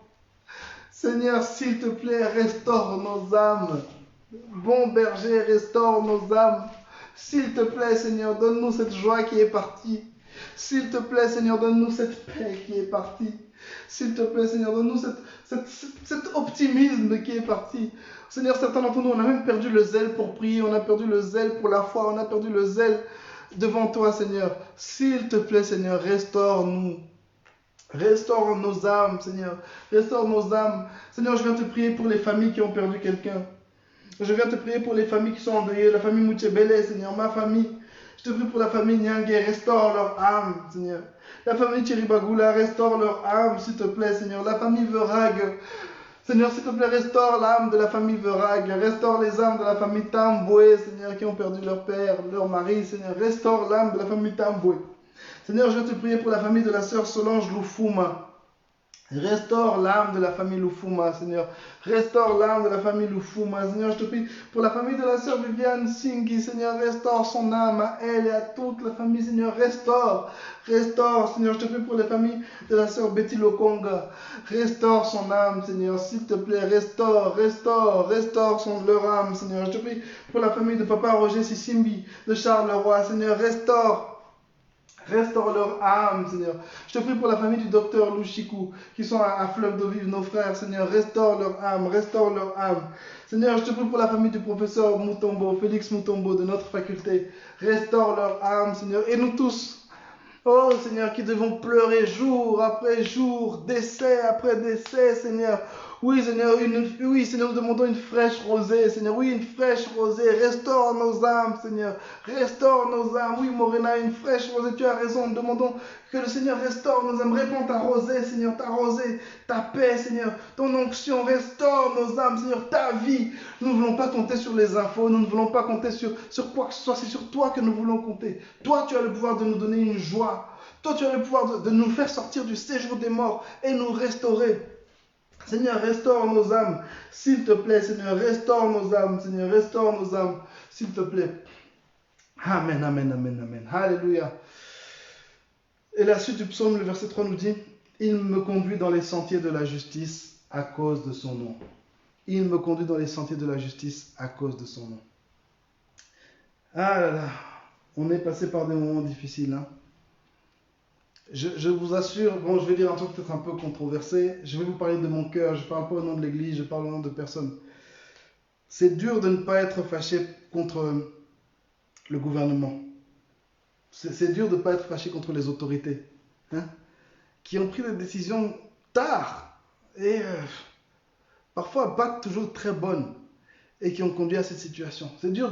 Seigneur, s'il te plaît, restaure nos âmes. Bon berger, restaure nos âmes. S'il te plaît, Seigneur, donne-nous cette joie qui est partie. S'il te plaît, Seigneur, donne-nous cette paix qui est partie. S'il te plaît, Seigneur, donne-nous cet optimisme qui est parti. Seigneur, certains d'entre nous, on a même perdu le zèle pour prier, on a perdu le zèle pour la foi, on a perdu le zèle devant toi, Seigneur. S'il te plaît, Seigneur, restaure-nous. Restaure nos âmes, Seigneur. Restaure nos âmes. Seigneur, je viens te prier pour les familles qui ont perdu quelqu'un. Je viens te prier pour les familles qui sont endeuillées, la famille Mouchebele, Seigneur, ma famille. Je te prie pour la famille Nyangé, restaure leur âme, Seigneur. La famille Chiribagoula, restaure leur âme, s'il te plaît, Seigneur. La famille Verag, Seigneur, s'il te plaît, restaure l'âme de la famille Verag. Restaure les âmes de la famille Tamboué, Seigneur, qui ont perdu leur père, leur mari, Seigneur. Restaure l'âme de la famille Tamboué. Seigneur, je viens te prier pour la famille de la sœur Solange Lufuma. Restaure l'âme de la famille Lufuma, Seigneur. Restaure l'âme de la famille Lufuma, Seigneur. Je te prie pour la famille de la sœur Viviane Singhi, Seigneur. Restaure son âme à elle et à toute la famille, Seigneur. Restaure, restaure, Seigneur. Je te prie pour les familles de la sœur Betty Lokonga. Restaure son âme, Seigneur. S'il te plaît, restaure leur âme, Seigneur. Je te prie pour la famille de Papa Roger Sissimbi, de Charleroi, Seigneur. Restaure leur âme, Seigneur. Je te prie pour la famille du docteur Louchikou, qui sont à Fleuve d'Eau Vive, nos frères, Seigneur. Restaure leur âme, restaure leur âme. Seigneur, je te prie pour la famille du professeur Moutombo, Félix Moutombo, de notre faculté. Restaure leur âme, Seigneur. Et nous tous, oh Seigneur, qui devons pleurer jour après jour, décès après décès, Seigneur. Oui, Seigneur, nous demandons une fraîche rosée, Seigneur. Oui, une fraîche rosée. Restaure nos âmes, Seigneur. Restaure nos âmes. Oui, Morena, une fraîche rosée. Tu as raison. Nous demandons que le Seigneur restaure nos âmes. Répands ta rosée, Seigneur. Ta rosée, ta paix, Seigneur. Ton onction. Restaure nos âmes, Seigneur. Ta vie. Nous ne voulons pas compter sur les infos. Nous ne voulons pas compter sur quoi que ce soit. C'est sur toi que nous voulons compter. Toi, tu as le pouvoir de nous donner une joie. Toi, tu as le pouvoir de nous faire sortir du séjour des morts et nous restaurer. Seigneur, restaure nos âmes, s'il te plaît, Seigneur, restaure nos âmes, Seigneur, restaure nos âmes, s'il te plaît. Amen, amen, amen, amen. Alléluia. Et la suite du psaume, le verset 3 nous dit, « Il me conduit dans les sentiers de la justice à cause de son nom. » Il me conduit dans les sentiers de la justice à cause de son nom. Ah là là, on est passé par des moments difficiles, hein. Je vous assure, bon, je vais dire un truc peut-être un peu controversé. Je vais vous parler de mon cœur. Je ne parle pas au nom de l'Église, je parle au nom de personne. C'est dur de ne pas être fâché contre le gouvernement. C'est dur de ne pas être fâché contre les autorités, hein, qui ont pris des décisions tard et parfois pas toujours très bonnes et qui ont conduit à cette situation. C'est dur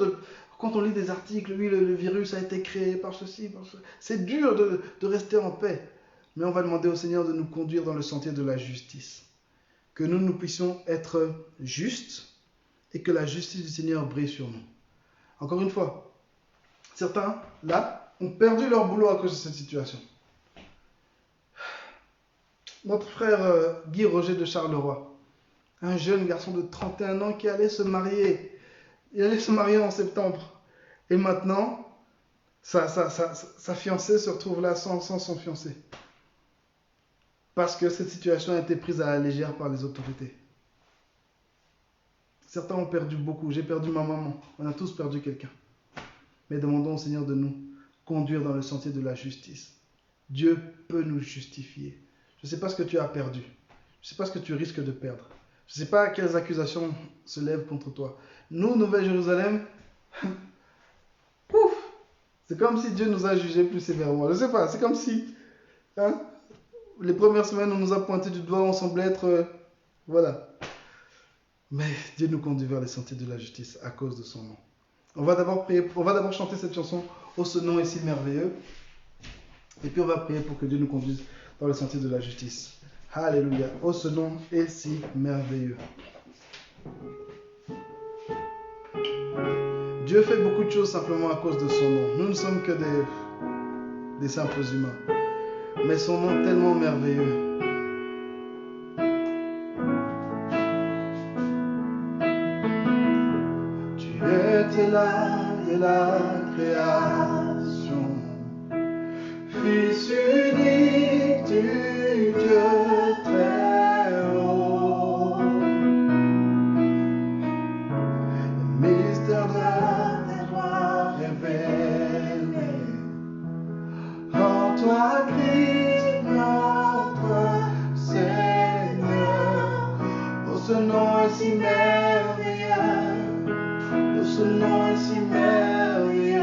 quand on lit des articles, oui, le virus a été créé par ceci, par cela. C'est dur de rester en paix. Mais on va demander au Seigneur de nous conduire dans le sentier de la justice. Que nous puissions être justes et que la justice du Seigneur brille sur nous. Encore une fois, certains, là, ont perdu leur boulot à cause de cette situation. Notre frère Guy Roger de Charleroi, un jeune garçon de 31 ans qui allait se marier. Il allait se marier en septembre. Et maintenant, sa fiancée se retrouve là sans son fiancé. Parce que cette situation a été prise à la légère par les autorités. Certains ont perdu beaucoup. J'ai perdu ma maman. On a tous perdu quelqu'un. Mais demandons au Seigneur de nous conduire dans le sentier de la justice. Dieu peut nous justifier. Je ne sais pas ce que tu as perdu. Je ne sais pas ce que tu risques de perdre. Je ne sais pas quelles accusations se lèvent contre toi. Nous, Nouvelle Jérusalem, pouf, c'est comme si Dieu nous a jugés plus sévèrement. Je ne sais pas, c'est comme si, hein, les premières semaines, on nous a pointé du doigt, on semblait être, voilà. Mais Dieu nous conduit vers les sentiers de la justice à cause de son nom. On va d'abord prier, on va d'abord chanter cette chanson, oh ce nom est si merveilleux. Et puis on va prier pour que Dieu nous conduise dans les sentiers de la justice. Alléluia. Oh ce nom est si merveilleux. Dieu fait beaucoup de choses simplement à cause de son nom. Nous ne sommes que des simples humains. Mais son nom est tellement merveilleux. Tu étais là dès la création, Fils unique du Dieu très haut. Le mystère de ta gloire révélé en toi, Christ, notre Seigneur. Oh, ce nom est si merveilleux. Oh, ce nom est si merveilleux.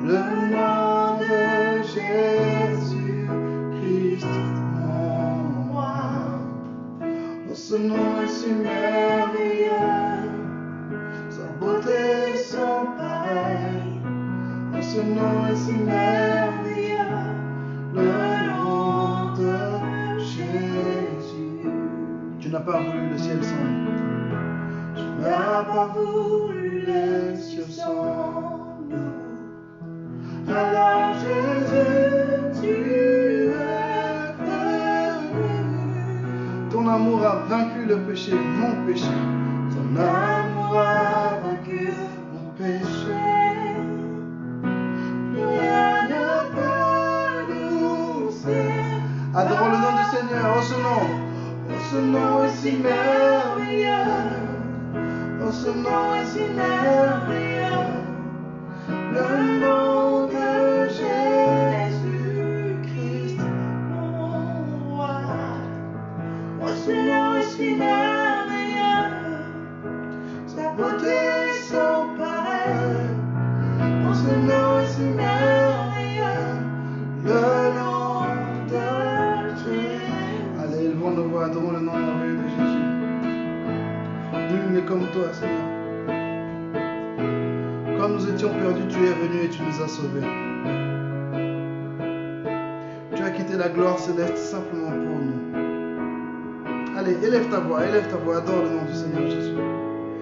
Le nom de Jésus Christ, mon roi. Oh, ce nom est si merveilleux. Sa beauté sans pareil. Oh, ce nom est si merveilleux. Le nom de Jésus. Tu n'as pas voulu le ciel sans nous. Tu n'as pas voulu les cieux sans nous. Alors Jésus, tu es venu. Ton amour a vaincu le péché, mon péché. Ton amour a vaincu mon péché. Rien ne peut nous séparer. Adorons le nom du Seigneur. Oh ce nom est si merveilleux. Oh ce nom est si merveilleux. Le nom de Jésus-Christ, mon roi. Oh, ce nom est si merveilleux. Sa beauté sans pareil. Oh, ce nom est si merveilleux. Le nom de Jésus. Allez, élevons nos voix, adorons le nom merveilleux de Jésus. Nul n'est comme toi, Seigneur. Quand nous étions perdus, tu es venu et tu nous as sauvés. Tu as quitté la gloire céleste simplement pour nous. Allez, élève ta voix, adore le nom du Seigneur Jésus.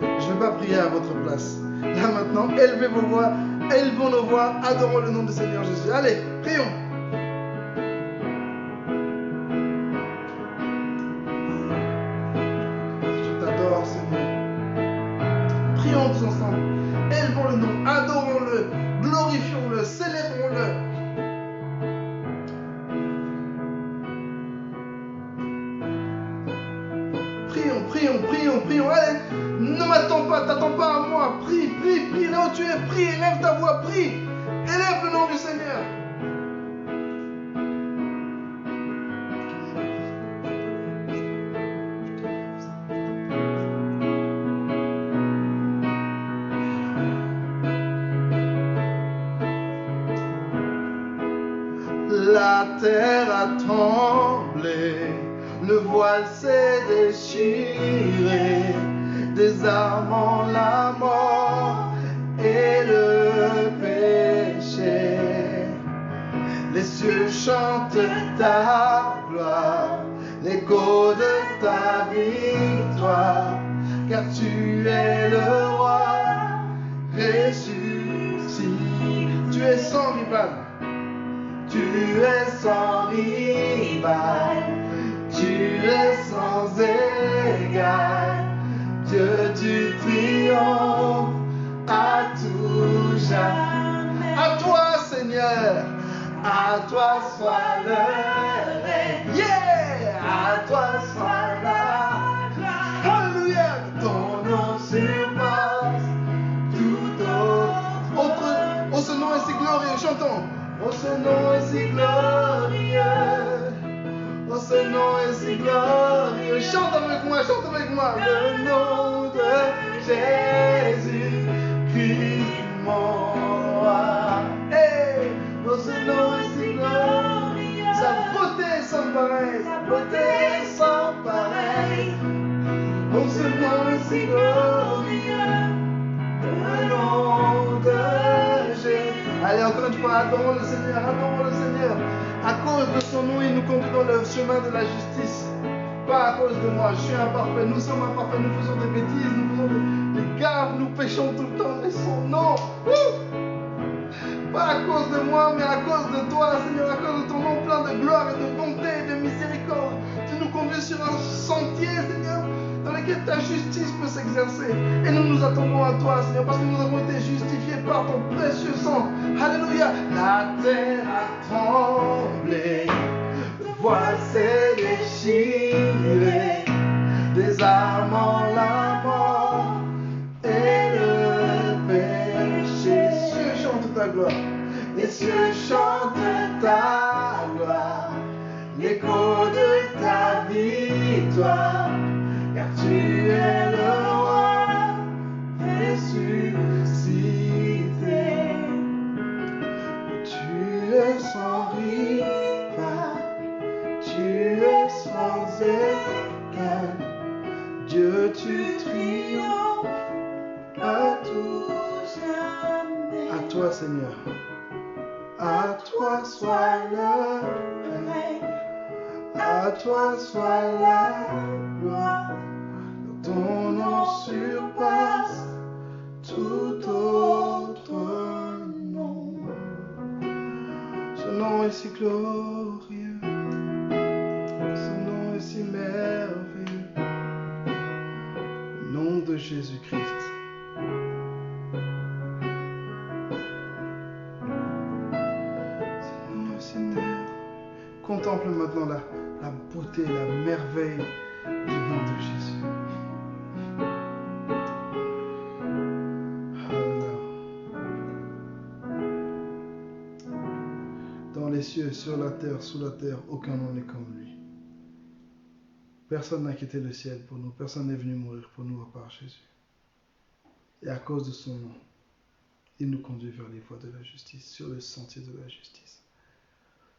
Je ne vais pas prier à votre place. Là maintenant, élevez vos voix, élevons nos voix, adorons le nom du Seigneur Jésus. Allez, prions. Je t'adore, Seigneur. Prions tous ensemble. Élevons le nom, adorons-le, glorifions-le, célébrons-le. Prions. Allez, ne m'attends pas, t'attends pas à moi. Prie, là où tu es, prie, élève ta voix, prie. Élève le nom du Seigneur. La terre a tremblé, le voile s'est déchiré, désarmant la mort et le péché. Les cieux chantent ta gloire, l'écho de ta victoire, car tu es le roi ressuscité. Tu es sans rival. Tu es sans rival, tu es sans égal, Dieu du triomphe à tout jamais. À toi Seigneur, à toi soit le règne, yeah! À toi soit la gloire, alléluia. Ton nom surpasse tout autre. Oh ce nom est si glorieux, chantons. Oh, ce nom est si glorieux. Oh, Oh, ce nom est si glorieux. Chante avec moi, chante avec moi. Le nom de Jésus, Christ mon roi. Hey, oh, ce nom est si glorieux. Sa beauté est sans pareil, sa beauté est sans pareil. Oh, ce nom est si glorieux. Le nom de Jésus. Allez, encore une fois, adorons le Seigneur, adorons le Seigneur. À cause de son nom, il nous conduit dans le chemin de la justice. Pas à cause de moi, je suis imparfait, nous sommes imparfaits, nous faisons des bêtises, nous faisons des gaffes, nous péchons tout le temps, mais son nom, pas à cause de moi, mais à cause de toi, Seigneur, à cause de ton nom plein de gloire et de bonté et de miséricorde. Tu nous conduis sur un sentier, Seigneur, dans lequel ta justice peut s'exercer. Et nous nous attendons à toi, Seigneur, parce que nous avons été justifiés par ton précieux sang. Alléluia. La terre a tremblé, le voile s'est déchiré, désarmant la mort et le péché. Cieux chante ta gloire, les cieux chantent ta gloire, l'écho de ta victoire, car tu es le roi ressuscité. Tu es sans rival, tu es sans égal. Dieu, tu triomphes à tout jamais. À toi, Seigneur. À toi soit le règne, à toi soit la gloire. Ton nom surpasse tout autre nom. Ce nom est si glorieux, ce nom est si merveilleux. Le nom de Jésus-Christ. Ce nom est si merveilleux. Contemple maintenant la beauté, la merveille du nom de Jésus. Dans les cieux, sur la terre, sous la terre, aucun nom n'est comme lui. Personne n'a quitté le ciel pour nous, personne n'est venu mourir pour nous à part Jésus. Et à cause de son nom, il nous conduit vers les voies de la justice, sur le sentier de la justice.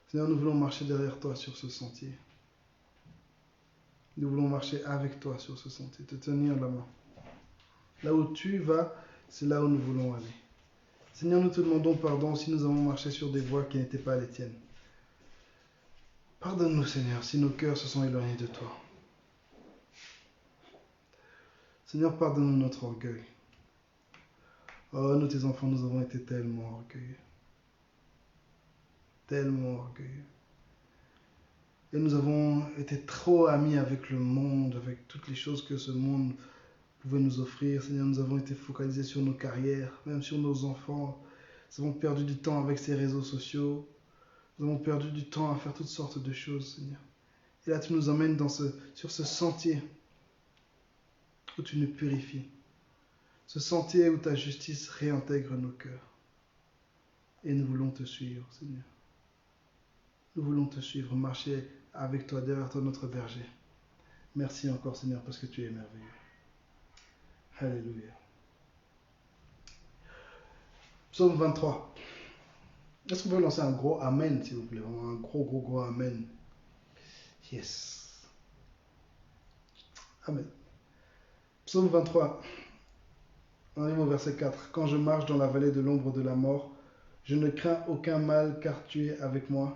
Seigneur, nous voulons marcher derrière toi sur ce sentier. Nous voulons marcher avec toi sur ce sentier, te tenir la main. Là où tu vas, c'est là où nous voulons aller. Seigneur, nous te demandons pardon si nous avons marché sur des voies qui n'étaient pas les tiennes. Pardonne-nous, Seigneur, si nos cœurs se sont éloignés de toi. Seigneur, pardonne-nous notre orgueil. Oh, nous, tes enfants, nous avons été tellement orgueilleux. Tellement orgueilleux. Et nous avons été trop amis avec le monde, avec toutes les choses que ce monde pouvait nous offrir. Seigneur, nous avons été focalisés sur nos carrières, même sur nos enfants. Nous avons perdu du temps avec ces réseaux sociaux. Nous avons perdu du temps à faire toutes sortes de choses, Seigneur. Et là, tu nous emmènes sur ce sentier où tu nous purifies. Ce sentier où ta justice réintègre nos cœurs. Et nous voulons te suivre, Seigneur. Nous voulons te suivre, marcher avec toi, derrière toi, notre berger. Merci encore, Seigneur, parce que tu es merveilleux. Alléluia. Psaume 23. Est-ce qu'on peut lancer un gros Amen, s'il vous plaît? Un gros Amen. Yes. Amen. Psaume 23. On arrive au verset 4. Quand je marche dans la vallée de l'ombre de la mort, je ne crains aucun mal, car tu es avec moi.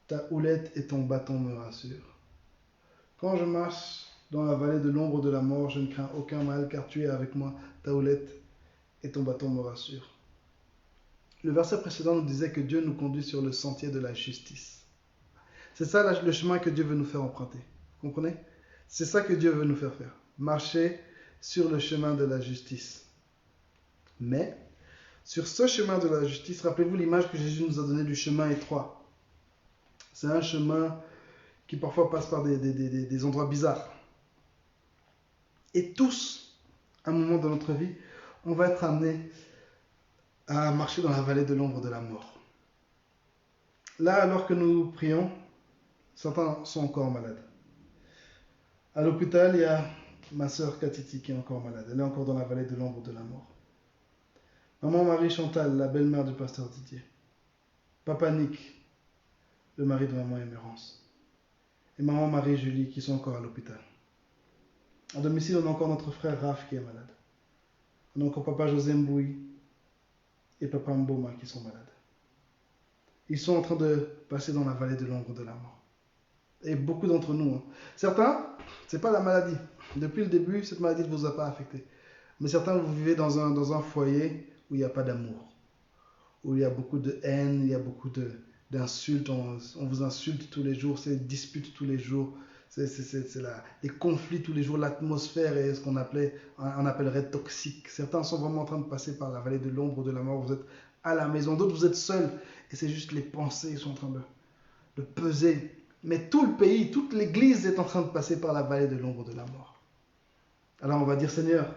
Ta houlette et ton bâton me rassurent. Quand je marche dans la vallée de l'ombre de la mort, je ne crains aucun mal, car tu es avec moi. Ta houlette et ton bâton me rassurent. Le verset précédent nous disait que Dieu nous conduit sur le sentier de la justice. C'est ça le chemin que Dieu veut nous faire emprunter. Vous comprenez? C'est ça que Dieu veut nous faire faire. Marcher sur le chemin de la justice. Mais, sur ce chemin de la justice, rappelez-vous l'image que Jésus nous a donnée du chemin étroit. C'est un chemin qui parfois passe par des endroits bizarres. Et tous, à un moment dans notre vie, on va être amenés à marcher dans la vallée de l'ombre de la mort. Là, alors que nous prions, Certains sont encore malades. À l'hôpital, il y a ma sœur Katiti qui est encore malade. Elle est encore dans la vallée de l'ombre de la mort. Maman Marie Chantal, la belle-mère du pasteur Didier. Papa Nick, le mari de maman Émérance. Et maman Marie-Julie qui sont encore à l'hôpital. À domicile, on a encore notre frère Raph qui est malade. On a encore papa José Mbouy et papa Mboma qui sont malades. Ils sont en train de passer dans la vallée de l'ombre de la mort. Et beaucoup d'entre nous. Certains, ce n'est pas la maladie. Depuis le début, cette maladie ne vous a pas affecté. Mais certains, vous vivez dans un foyer où il n'y a pas d'amour. Où il y a beaucoup de haine, il y a beaucoup d'insultes. On vous insulte tous les jours, c'est des disputes tous les jours. C'est les conflits tous les jours, l'atmosphère est ce qu'on appellerait toxique. Certains sont vraiment en train de passer par la vallée de l'ombre de la mort. Vous êtes à la maison, d'autres vous êtes seuls. Et c'est juste les pensées qui sont en train de peser. Mais tout le pays, toute l'église est en train de passer par la vallée de l'ombre de la mort. Alors on va dire, Seigneur,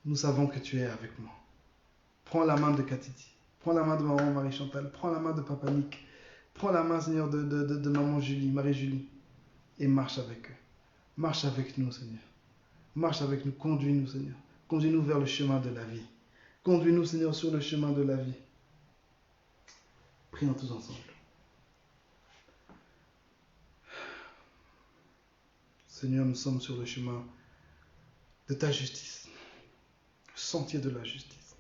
nous savons que tu es avec moi. Prends la main de Katiti. Prends la main de maman Marie-Chantal. Prends la main de papa Nick. Prends la main, Seigneur, de maman Julie, Marie-Julie. Et marche avec eux. Marche avec nous, Seigneur. Marche avec nous. Conduis-nous, Seigneur. Conduis-nous vers le chemin de la vie. Conduis-nous, Seigneur, sur le chemin de la vie. Prions tous ensemble. Seigneur, nous sommes sur le chemin de ta justice. Le sentier de la justice.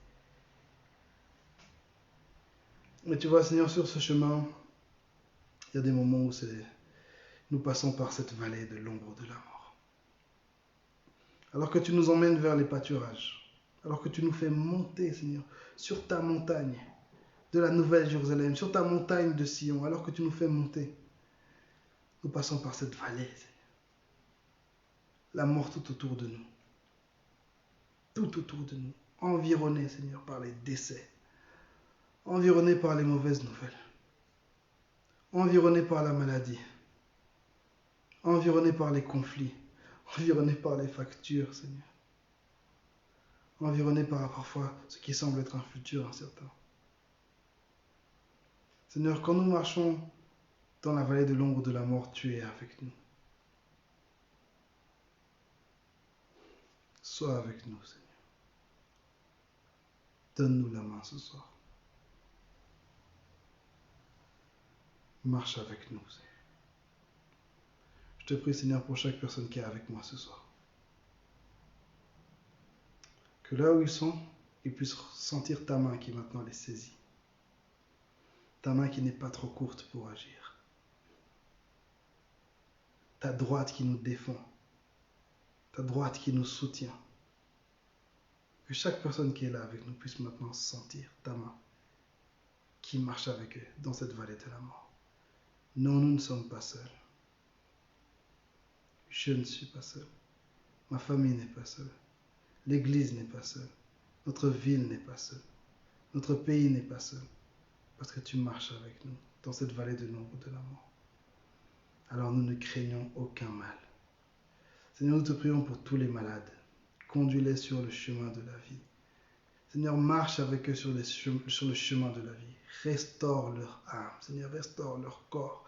Mais tu vois, Seigneur, sur ce chemin, il y a des moments où nous passons par cette vallée de l'ombre de la mort. Alors que tu nous emmènes vers les pâturages, alors que tu nous fais monter, Seigneur, sur ta montagne de la Nouvelle Jérusalem, sur ta montagne de Sion, alors que tu nous fais monter, nous passons par cette vallée, Seigneur. La mort tout autour de nous. Tout autour de nous. Environnés, Seigneur, par les décès. Environnés par les mauvaises nouvelles. Environnés par la maladie. Environnés par les conflits. Environnés par les factures, Seigneur. Environnés par parfois ce qui semble être un futur incertain. Seigneur, quand nous marchons dans la vallée de l'ombre de la mort, tu es avec nous. Sois avec nous, Seigneur. Donne-nous la main ce soir. Marche avec nous, Seigneur. Je te prie, Seigneur, pour chaque personne qui est avec moi ce soir. Que là où ils sont, ils puissent sentir ta main qui maintenant les saisit. Ta main qui n'est pas trop courte pour agir. Ta droite qui nous défend. Ta droite qui nous soutient. Que chaque personne qui est là avec nous puisse maintenant sentir ta main qui marche avec eux dans cette vallée de la mort. Non, nous ne sommes pas seuls. Je ne suis pas seul. Ma famille n'est pas seule. L'Église n'est pas seule. Notre ville n'est pas seule. Notre pays n'est pas seul. Parce que tu marches avec nous dans cette vallée de l'ombre de la mort. Alors nous ne craignons aucun mal. Seigneur, nous te prions pour tous les malades. Conduis-les sur le chemin de la vie. Seigneur, marche avec eux sur le chemin de la vie. Restaure leur âme. Seigneur, restaure leur corps.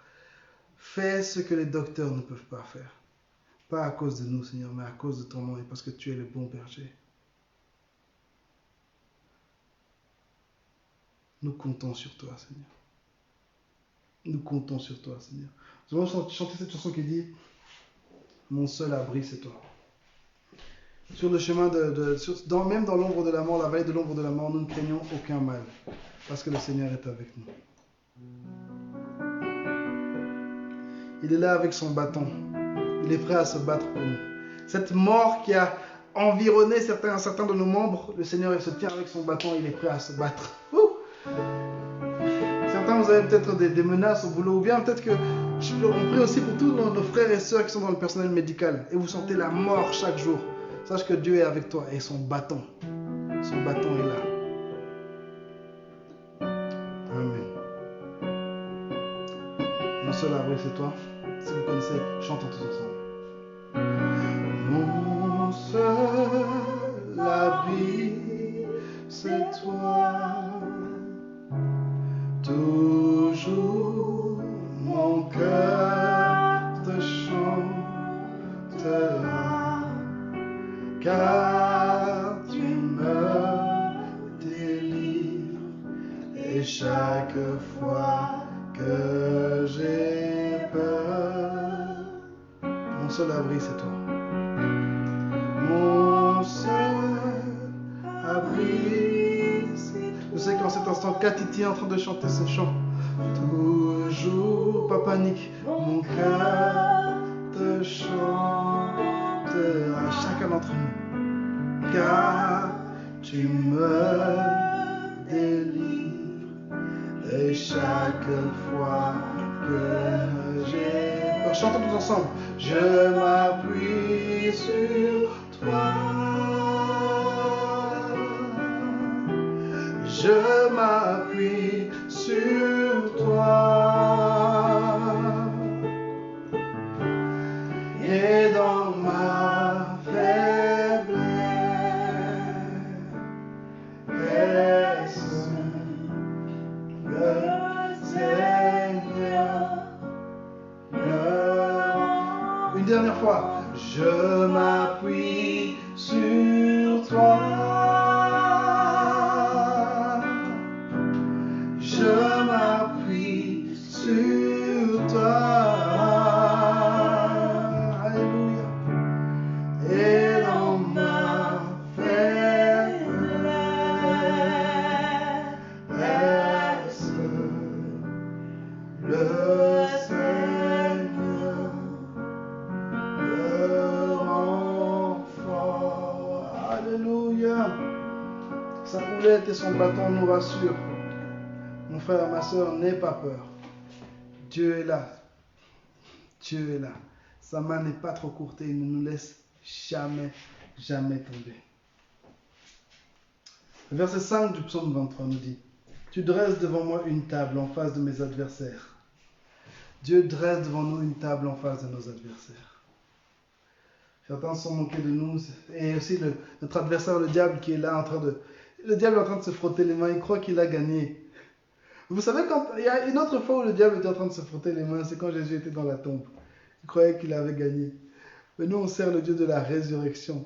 Fais ce que les docteurs ne peuvent pas faire. Pas à cause de nous, Seigneur, mais à cause de ton nom et parce que tu es le bon berger. Nous comptons sur toi, Seigneur. Nous comptons sur toi, Seigneur. Nous allons chanter cette chanson qui dit « Mon seul abri, c'est toi ». Sur le chemin même dans l'ombre de la mort, la vallée de l'ombre de la mort, nous ne craignons aucun mal, parce que le Seigneur est avec nous. Il est là avec son bâton. Il est prêt à se battre pour nous. Cette mort qui a environné certains de nos membres, le Seigneur il se tient avec son bâton, il est prêt à se battre. Certains, vous avez peut-être des menaces au boulot, ou bien peut-être que on prie aussi pour tous nos frères et sœurs qui sont dans le personnel médical, et vous sentez la mort chaque jour. Sache que Dieu est avec toi et son bâton est là. Amen. Mon seul abri, c'est toi. Si vous connaissez, chantons tous ensemble. Mon seul abri, c'est toi. Toujours mon cœur chaque fois que j'ai peur. Mon seul abri, c'est toi. Mon seul abri. Je sais qu'en cet instant, Katiti est en train de chanter ce chant. Toujours, pas panique, mon cœur te chantera, chacun d'entre nous, car tu me délivres, et chaque fois que j'ai peur, chantons tous ensemble, je m'appuie sur toi, je m'appuie sur toi, et dans ma faiblesse, le Seigneur me... Une dernière fois, je m'appuie sur toi. Je m'appuie sur toi. Alléluia. Et dans ma faiblesse, le Seigneur me rend fort. Alléluia. Sa houlette et son bâton nous rassurent. Mon frère, ma soeur, n'aie pas peur. Dieu est là. Dieu est là. Sa main n'est pas trop courte et il ne nous laisse jamais, jamais tomber. Le verset 5 du psaume 23 nous dit: Tu dresses devant moi une table en face de mes adversaires. Dieu dresse devant nous une table en face de nos adversaires. Certains sont moqués de nous. Et aussi notre adversaire, le diable, qui est là en train de... Le diable est en train de se frotter les mains. Il croit qu'il a gagné. Vous savez, il y a une autre fois où le diable était en train de se frotter les mains, c'est quand Jésus était dans la tombe. Il croyait qu'il avait gagné. Mais nous, on sert le Dieu de la résurrection.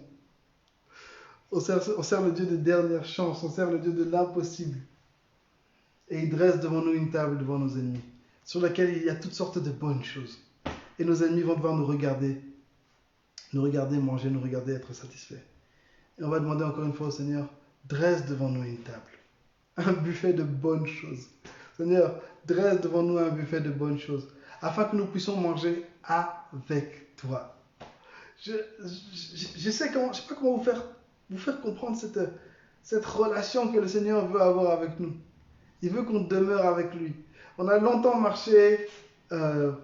On sert le Dieu de dernière chance. On sert le Dieu de l'impossible. Et il dresse devant nous une table devant nos ennemis, sur laquelle il y a toutes sortes de bonnes choses. Et nos ennemis vont devoir nous regarder manger, nous regarder être satisfaits. Et on va demander encore une fois au Seigneur: dresse devant nous une table, un buffet de bonnes choses. Seigneur, dresse devant nous un buffet de bonnes choses, afin que nous puissions manger avec toi. Je ne sais pas comment vous faire comprendre cette relation que le Seigneur veut avoir avec nous. Il veut qu'on demeure avec lui. On a longtemps marché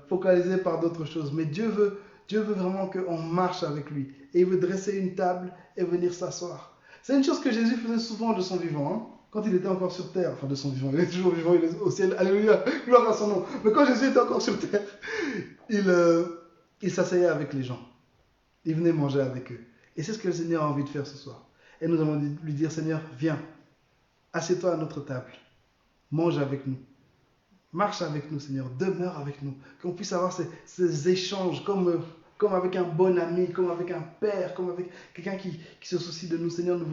focalisé par d'autres choses, mais Dieu veut vraiment qu'on marche avec lui. Et il veut dresser une table et venir s'asseoir. C'est une chose que Jésus faisait souvent de son vivant, hein? Quand il était encore sur terre. Enfin, de son vivant, il est toujours vivant, il est au ciel. Alléluia, gloire à son nom. Mais quand Jésus était encore sur terre, il s'asseyait avec les gens. Il venait manger avec eux. Et c'est ce que le Seigneur a envie de faire ce soir. Et nous allons lui dire: Seigneur, viens, assieds-toi à notre table. Mange avec nous. Marche avec nous, Seigneur. Demeure avec nous. Qu'on puisse avoir ces échanges comme avec un bon ami, comme avec un père, comme avec quelqu'un qui se soucie de nous. Seigneur, nous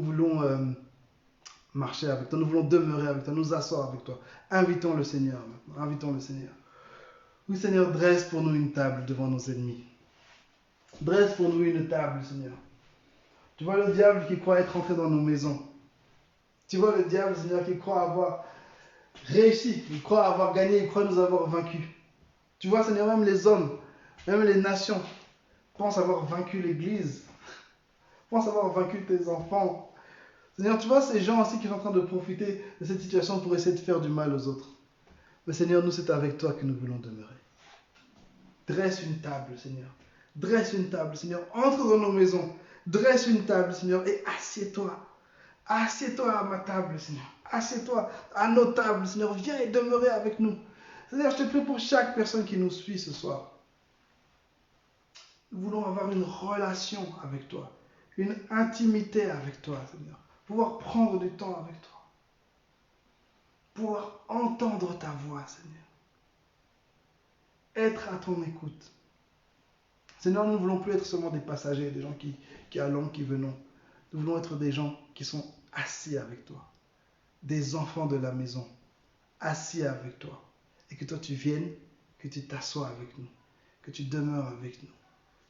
voulons marcher avec toi. Nous voulons demeurer avec toi, nous asseoir avec toi. Invitons le Seigneur maintenant. Invitons le Seigneur. Oui, Seigneur, dresse pour nous une table devant nos ennemis. Dresse pour nous une table, Seigneur. Tu vois le diable qui croit être entré dans nos maisons. Tu vois le diable, Seigneur, qui croit avoir réussi, il croit avoir gagné, il croit nous avoir vaincus. Tu vois, Seigneur, même les hommes, même les nations pensent avoir vaincu l'Église, pensent avoir vaincu tes enfants. Seigneur, tu vois ces gens aussi qui sont en train de profiter de cette situation pour essayer de faire du mal aux autres. Mais Seigneur, nous, c'est avec toi que nous voulons demeurer. Dresse une table, Seigneur. Dresse une table, Seigneur. Entre dans nos maisons. Dresse une table, Seigneur, et assieds-toi. Assieds-toi à ma table, Seigneur. Assieds-toi à nos tables, Seigneur. Viens et demeurer avec nous. Seigneur, je te prie pour chaque personne qui nous suit ce soir. Nous voulons avoir une relation avec toi. Une intimité avec toi, Seigneur. Pouvoir prendre du temps avec toi. Pouvoir entendre ta voix, Seigneur. Être à ton écoute. Seigneur, nous ne voulons plus être seulement des passagers, des gens qui allons, qui venons. Nous voulons être des gens qui sont assis avec toi. Des enfants de la maison. assis avec toi. Et que toi tu viennes, que tu t'assoies avec nous, que tu demeures avec nous,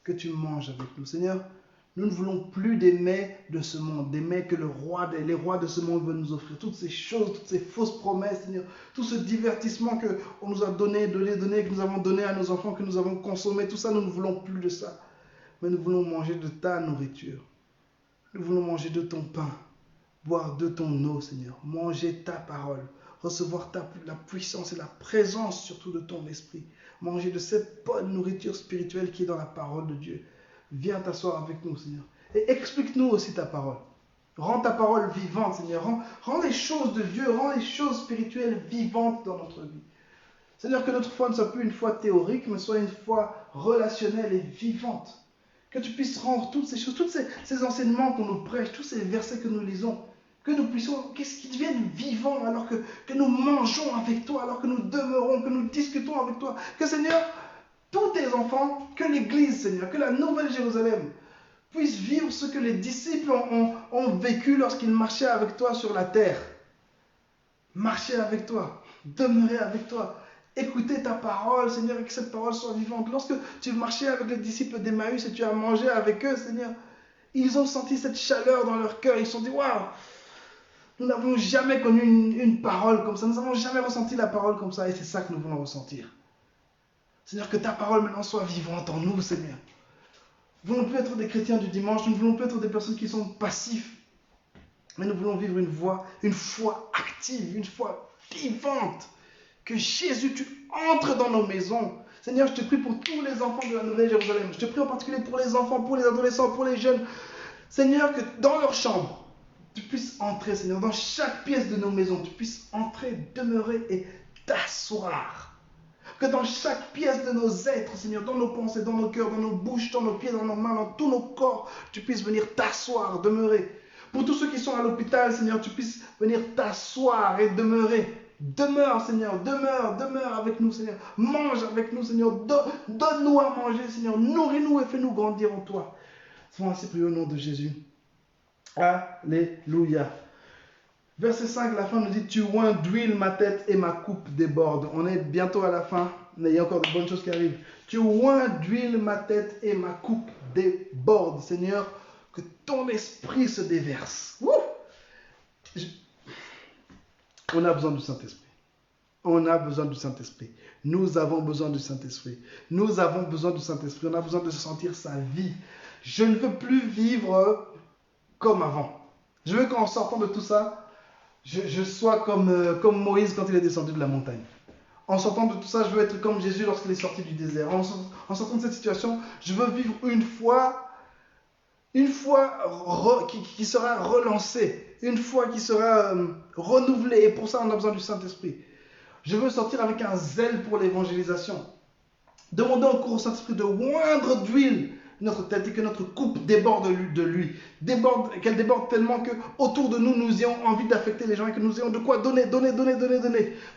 que tu manges avec nous. Seigneur, nous ne voulons plus des mets de ce monde, des mets que les rois de ce monde veulent nous offrir. Toutes ces choses, toutes ces fausses promesses, Seigneur, tout ce divertissement qu'on nous a donné, que nous avons donné à nos enfants, que nous avons consommé, tout ça, nous ne voulons plus de ça. Mais nous voulons manger de ta nourriture. Nous voulons manger de ton pain, boire de ton eau, Seigneur, manger ta parole, recevoir la puissance et la présence surtout de ton esprit, manger de cette bonne nourriture spirituelle qui est dans la parole de Dieu. Viens t'asseoir avec nous, Seigneur, et explique-nous aussi ta parole. Rends ta parole vivante, Seigneur, rends les choses de Dieu, rends les choses spirituelles vivantes dans notre vie. Seigneur, que notre foi ne soit plus une foi théorique, mais soit une foi relationnelle et vivante. Que tu puisses rendre toutes ces choses, tous ces enseignements qu'on nous prêche, tous ces versets que nous lisons, que nous puissions, qu'est-ce qui devienne vivant alors que nous mangeons avec toi, alors que nous demeurons, que nous discutons avec toi. Que Seigneur, tous tes enfants, que l'Église, Seigneur, que la Nouvelle Jérusalem puisse vivre ce que les disciples ont vécu lorsqu'ils marchaient avec toi sur la terre. Marcher avec toi, demeurer avec toi. Écouter ta parole, Seigneur, et que cette parole soit vivante. Lorsque tu marchais avec les disciples d'Emmaüs et tu as mangé avec eux, Seigneur, ils ont senti cette chaleur dans leur cœur. Ils se sont dit, waouh, nous n'avons jamais connu une parole comme ça. Nous n'avons jamais ressenti la parole comme ça. Et c'est ça que nous voulons ressentir. Seigneur, que ta parole maintenant soit vivante en nous, Seigneur. Nous ne voulons plus être des chrétiens du dimanche. Nous ne voulons plus être des personnes qui sont passifs. Mais nous voulons vivre une foi active, une foi vivante. Que Jésus, tu entres dans nos maisons. Seigneur, je te prie pour tous les enfants de la Nouvelle Jérusalem. Je te prie en particulier pour les enfants, pour les adolescents, pour les jeunes. Seigneur, que dans leur chambre, tu puisses entrer, Seigneur, dans chaque pièce de nos maisons, tu puisses entrer, demeurer et t'asseoir. Que dans chaque pièce de nos êtres, Seigneur, dans nos pensées, dans nos cœurs, dans nos bouches, dans nos pieds, dans nos mains, dans tous nos corps, tu puisses venir t'asseoir, demeurer. Pour tous ceux qui sont à l'hôpital, Seigneur, tu puisses venir t'asseoir et demeurer. Demeure, Seigneur, demeure avec nous, Seigneur. Mange avec nous, Seigneur. Donne-nous à manger, Seigneur. Nourris-nous et fais-nous grandir en toi. Sois ainsi prié au nom de Jésus. Alléluia. Verset 5, la fin nous dit, tu oins d'huile ma tête et ma coupe déborde. On est bientôt à la fin, mais il y a encore de bonnes choses qui arrivent. Tu oins d'huile ma tête et ma coupe déborde. Seigneur, que ton esprit se déverse. On a besoin du Saint-Esprit. On a besoin du Saint-Esprit. Nous avons besoin du Saint-Esprit. Nous avons besoin du Saint-Esprit. On a besoin de sentir sa vie. Je ne veux plus vivre comme avant. Je veux qu'en sortant de tout ça, je sois comme Moïse quand il est descendu de la montagne. En sortant de tout ça, je veux être comme Jésus lorsqu'il est sorti du désert. En sortant de cette situation, je veux vivre une foi qui sera relancée, une foi qui sera renouvelée. Et pour ça, on a besoin du Saint-Esprit. Je veux sortir avec un zèle pour l'évangélisation. Demandons encore au Saint-Esprit de oindre d'huile notre tête et que notre coupe déborde de lui. Qu'elle déborde tellement que autour de nous, nous ayons envie d'affecter les gens et que nous ayons de quoi donner.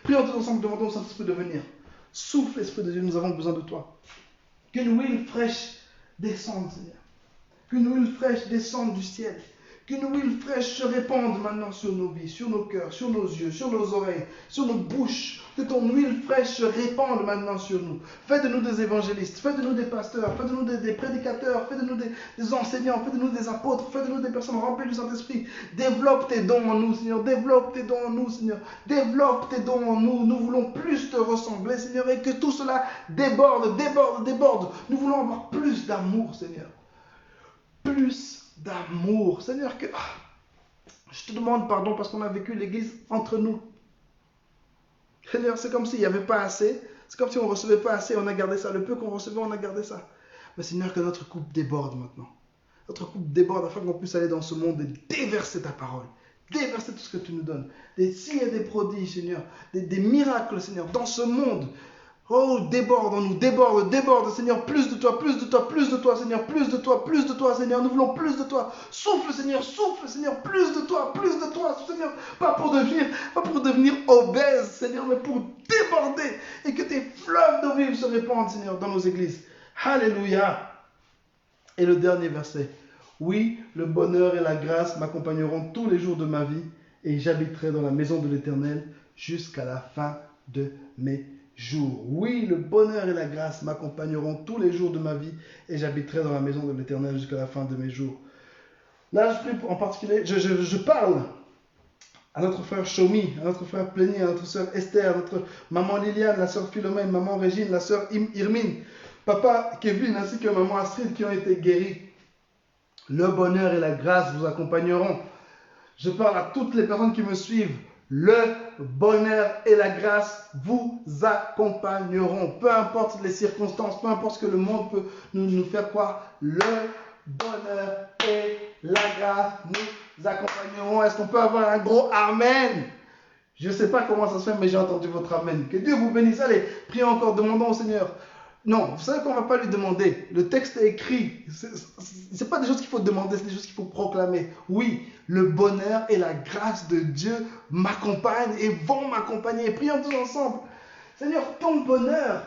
Prions tous ensemble, demandons au Saint-Esprit de venir. Souffle, Esprit de Dieu, nous avons besoin de toi. Qu'une huile fraîche descende, Seigneur. Qu'une huile fraîche descende du ciel. Qu'une huile fraîche se répande maintenant sur nos vies, sur nos cœurs, sur nos yeux, sur nos oreilles, sur nos bouches. Que ton huile fraîche se répande maintenant sur nous. Fais de nous des évangélistes, fais de nous des pasteurs, fais de nous des prédicateurs, fais de nous des enseignants, fais de nous des apôtres, fais de nous des personnes remplies du Saint-Esprit. Développe tes dons en nous, Seigneur. Développe tes dons en nous, Seigneur. Développe tes dons en nous. Nous voulons plus te ressembler, Seigneur, et que tout cela déborde. Nous voulons avoir plus d'amour, Seigneur. Plus d'amour. Seigneur, je te demande pardon parce qu'on a vécu l'église entre nous. Seigneur, c'est comme s'il n'y avait pas assez. C'est comme si on ne recevait pas assez, on a gardé ça. Le peu qu'on recevait, on a gardé ça. Mais Seigneur, que notre coupe déborde maintenant. Notre coupe déborde afin qu'on puisse aller dans ce monde et déverser ta parole. Déverser tout ce que tu nous donnes. Des signes et des prodiges, Seigneur. Des miracles, Seigneur, dans ce monde. Oh, déborde en nous, déborde, Seigneur, plus de toi, Seigneur, plus de toi, Seigneur, nous voulons plus de toi. Souffle, Seigneur, plus de toi, Seigneur, pas pour devenir obèse, Seigneur, mais pour déborder et que tes fleuves d'eau vive se répandent, Seigneur, dans nos églises. Alléluia. Et le dernier verset. Oui, le bonheur et la grâce m'accompagneront tous les jours de ma vie et j'habiterai dans la maison de l'Éternel jusqu'à la fin de mes jours. Oui, le bonheur et la grâce m'accompagneront tous les jours de ma vie et j'habiterai dans la maison de l'Éternel jusqu'à la fin de mes jours. Là, je prie en particulier, je parle à notre frère Shomi, à notre frère Pléni, à notre soeur Esther, à notre maman Liliane, la soeur Philomène, maman Régine, la soeur Irmine, papa Kevin ainsi que maman Astrid qui ont été guéris. Le bonheur et la grâce vous accompagneront. Je parle à toutes les personnes qui me suivent. Le bonheur et la grâce vous accompagneront. Peu importe les circonstances, peu importe ce que le monde peut nous faire croire. Le bonheur et la grâce nous accompagneront. Est-ce qu'on peut avoir un gros Amen? Je ne sais pas comment ça se fait, mais j'ai entendu votre Amen. Que Dieu vous bénisse. Allez, prions encore, demandons au Seigneur. Non, vous savez qu'on ne va pas lui demander. Le texte est écrit. Ce n'est pas des choses qu'il faut demander, c'est des choses qu'il faut proclamer. Oui, le bonheur et la grâce de Dieu m'accompagnent et vont m'accompagner. Prions tous ensemble. Seigneur, ton bonheur,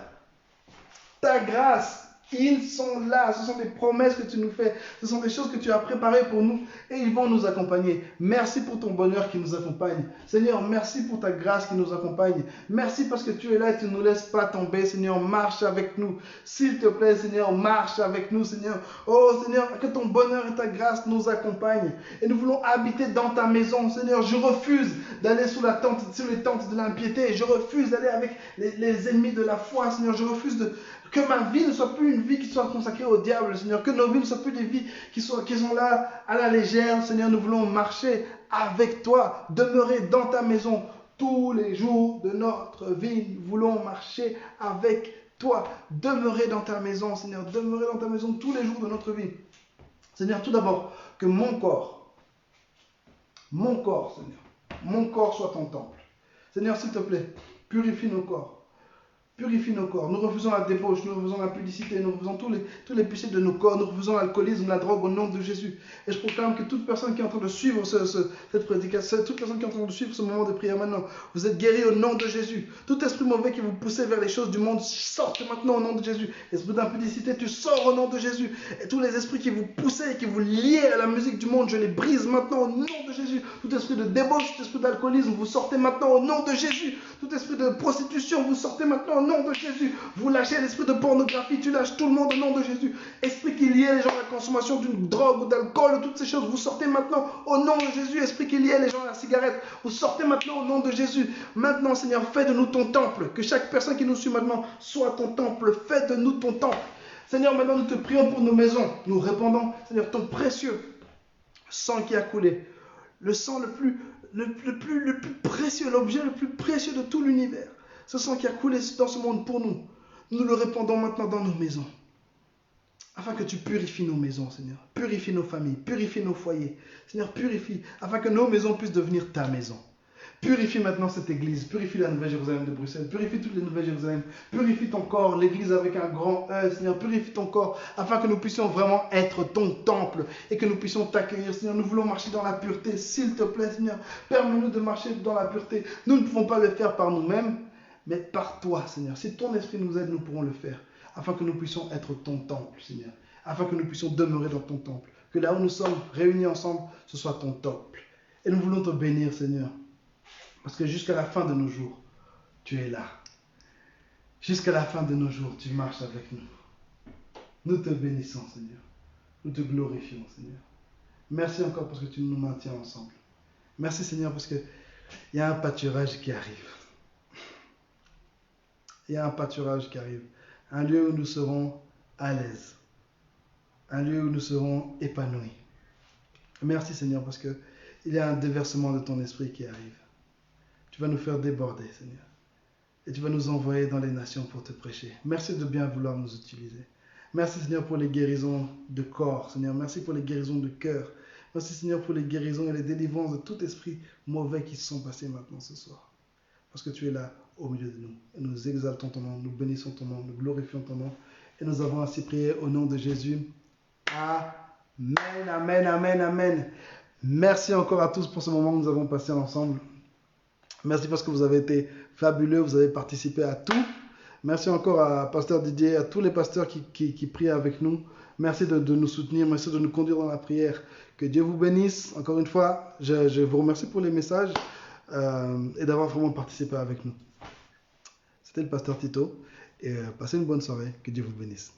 ta grâce, ils sont là. Ce sont des promesses que tu nous fais. Ce sont des choses que tu as préparées pour nous et ils vont nous accompagner. Merci pour ton bonheur qui nous accompagne. Seigneur, merci pour ta grâce qui nous accompagne. Merci parce que tu es là et tu ne nous laisses pas tomber. Seigneur, marche avec nous. S'il te plaît, Seigneur, marche avec nous, Seigneur. Oh, Seigneur, que ton bonheur et ta grâce nous accompagnent. Et nous voulons habiter dans ta maison. Seigneur, je refuse d'aller sous les tentes de l'impiété. Je refuse d'aller avec les ennemis de la foi, Seigneur. Je refuse que ma vie ne soit plus une vie qui soit consacrée au diable, Seigneur. Que nos vies ne soient plus des vies qui sont là à la légère, Seigneur. Nous voulons marcher avec toi, demeurer dans ta maison tous les jours de notre vie. Nous voulons marcher avec toi, demeurer dans ta maison, Seigneur. Demeurer dans ta maison tous les jours de notre vie. Seigneur, tout d'abord, que mon corps, Seigneur, mon corps soit ton temple. Seigneur, s'il te plaît, purifie nos corps. Purifie nos corps. Nous refusons la débauche, nous refusons la publicité, nous refusons tous les péchés de nos corps, nous refusons l'alcoolisme, la drogue au nom de Jésus. Et je proclame que toute personne qui est en train de suivre cette prédication, toute personne qui est en train de suivre ce moment de prière maintenant, vous êtes guéris au nom de Jésus. Tout esprit mauvais qui vous poussait vers les choses du monde, sorte maintenant au nom de Jésus. Esprit d'impudicité, tu sors au nom de Jésus. Et tous les esprits qui vous poussaient, qui vous liaient à la musique du monde, je les brise maintenant au nom de Jésus. Tout esprit de débauche, tout esprit d'alcoolisme, vous sortez maintenant au nom de Jésus. Tout esprit de prostitution, vous sortez maintenant au nom de Jésus. Vous lâchez l'esprit de pornographie, tu lâches tout le monde au nom de Jésus. Esprit qui liait les gens à la consommation d'une drogue ou d'alcool, toutes ces choses, vous sortez maintenant au nom de Jésus. Esprit qui liait les gens à la cigarette, vous sortez maintenant au nom de Jésus. Maintenant, Seigneur, fais de nous ton temple. Que chaque personne qui nous suit maintenant soit ton temple. Fais de nous ton temple. Seigneur, maintenant nous te prions pour nos maisons. Nous répandons, Seigneur, ton précieux sang qui a coulé. Le sang le plus précieux, l'objet le plus précieux de tout l'univers. Ce sang qui a coulé dans ce monde pour nous. Nous le répandons maintenant dans nos maisons. Afin que tu purifies nos maisons, Seigneur. Purifie nos familles, purifie nos foyers. Seigneur, purifie, afin que nos maisons puissent devenir ta maison. Purifie maintenant cette église, purifie la Nouvelle Jérusalem de Bruxelles, purifie toutes les Nouvelles Jérusalem, purifie ton corps, l'église avec un grand E, Seigneur, purifie ton corps, afin que nous puissions vraiment être ton temple et que nous puissions t'accueillir, Seigneur. Nous voulons marcher dans la pureté, s'il te plaît, Seigneur, permets-nous de marcher dans la pureté. Nous ne pouvons pas le faire par nous-mêmes, mais par toi, Seigneur. Si ton esprit nous aide, nous pourrons le faire, afin que nous puissions être ton temple, Seigneur, afin que nous puissions demeurer dans ton temple, que là où nous sommes réunis ensemble, ce soit ton temple. Et nous voulons te bénir, Seigneur. Parce que jusqu'à la fin de nos jours, tu es là. Jusqu'à la fin de nos jours, tu marches avec nous. Nous te bénissons, Seigneur. Nous te glorifions, Seigneur. Merci encore parce que tu nous maintiens ensemble. Merci, Seigneur, parce qu'il y a un pâturage qui arrive. Il y a un pâturage qui arrive. Un lieu où nous serons à l'aise. Un lieu où nous serons épanouis. Merci, Seigneur, parce qu'il y a un déversement de ton esprit qui arrive. Tu vas nous faire déborder, Seigneur. Et tu vas nous envoyer dans les nations pour te prêcher. Merci de bien vouloir nous utiliser. Merci, Seigneur, pour les guérisons de corps, Seigneur. Merci pour les guérisons de cœur. Merci, Seigneur, pour les guérisons et les délivrances de tout esprit mauvais qui se sont passés maintenant ce soir. Parce que tu es là au milieu de nous. Et nous exaltons ton nom, nous bénissons ton nom, nous glorifions ton nom. Et nous avons ainsi prié au nom de Jésus. Amen, amen, amen, amen. Merci encore à tous pour ce moment que nous avons passé ensemble. Merci parce que vous avez été fabuleux, vous avez participé à tout. Merci encore à Pasteur Didier, à tous les pasteurs qui prient avec nous. Merci de nous soutenir, merci de nous conduire dans la prière. Que Dieu vous bénisse. Encore une fois, je vous remercie pour les messages. et d'avoir vraiment participé avec nous. C'était le pasteur Tito et passez une bonne soirée. Que Dieu vous bénisse.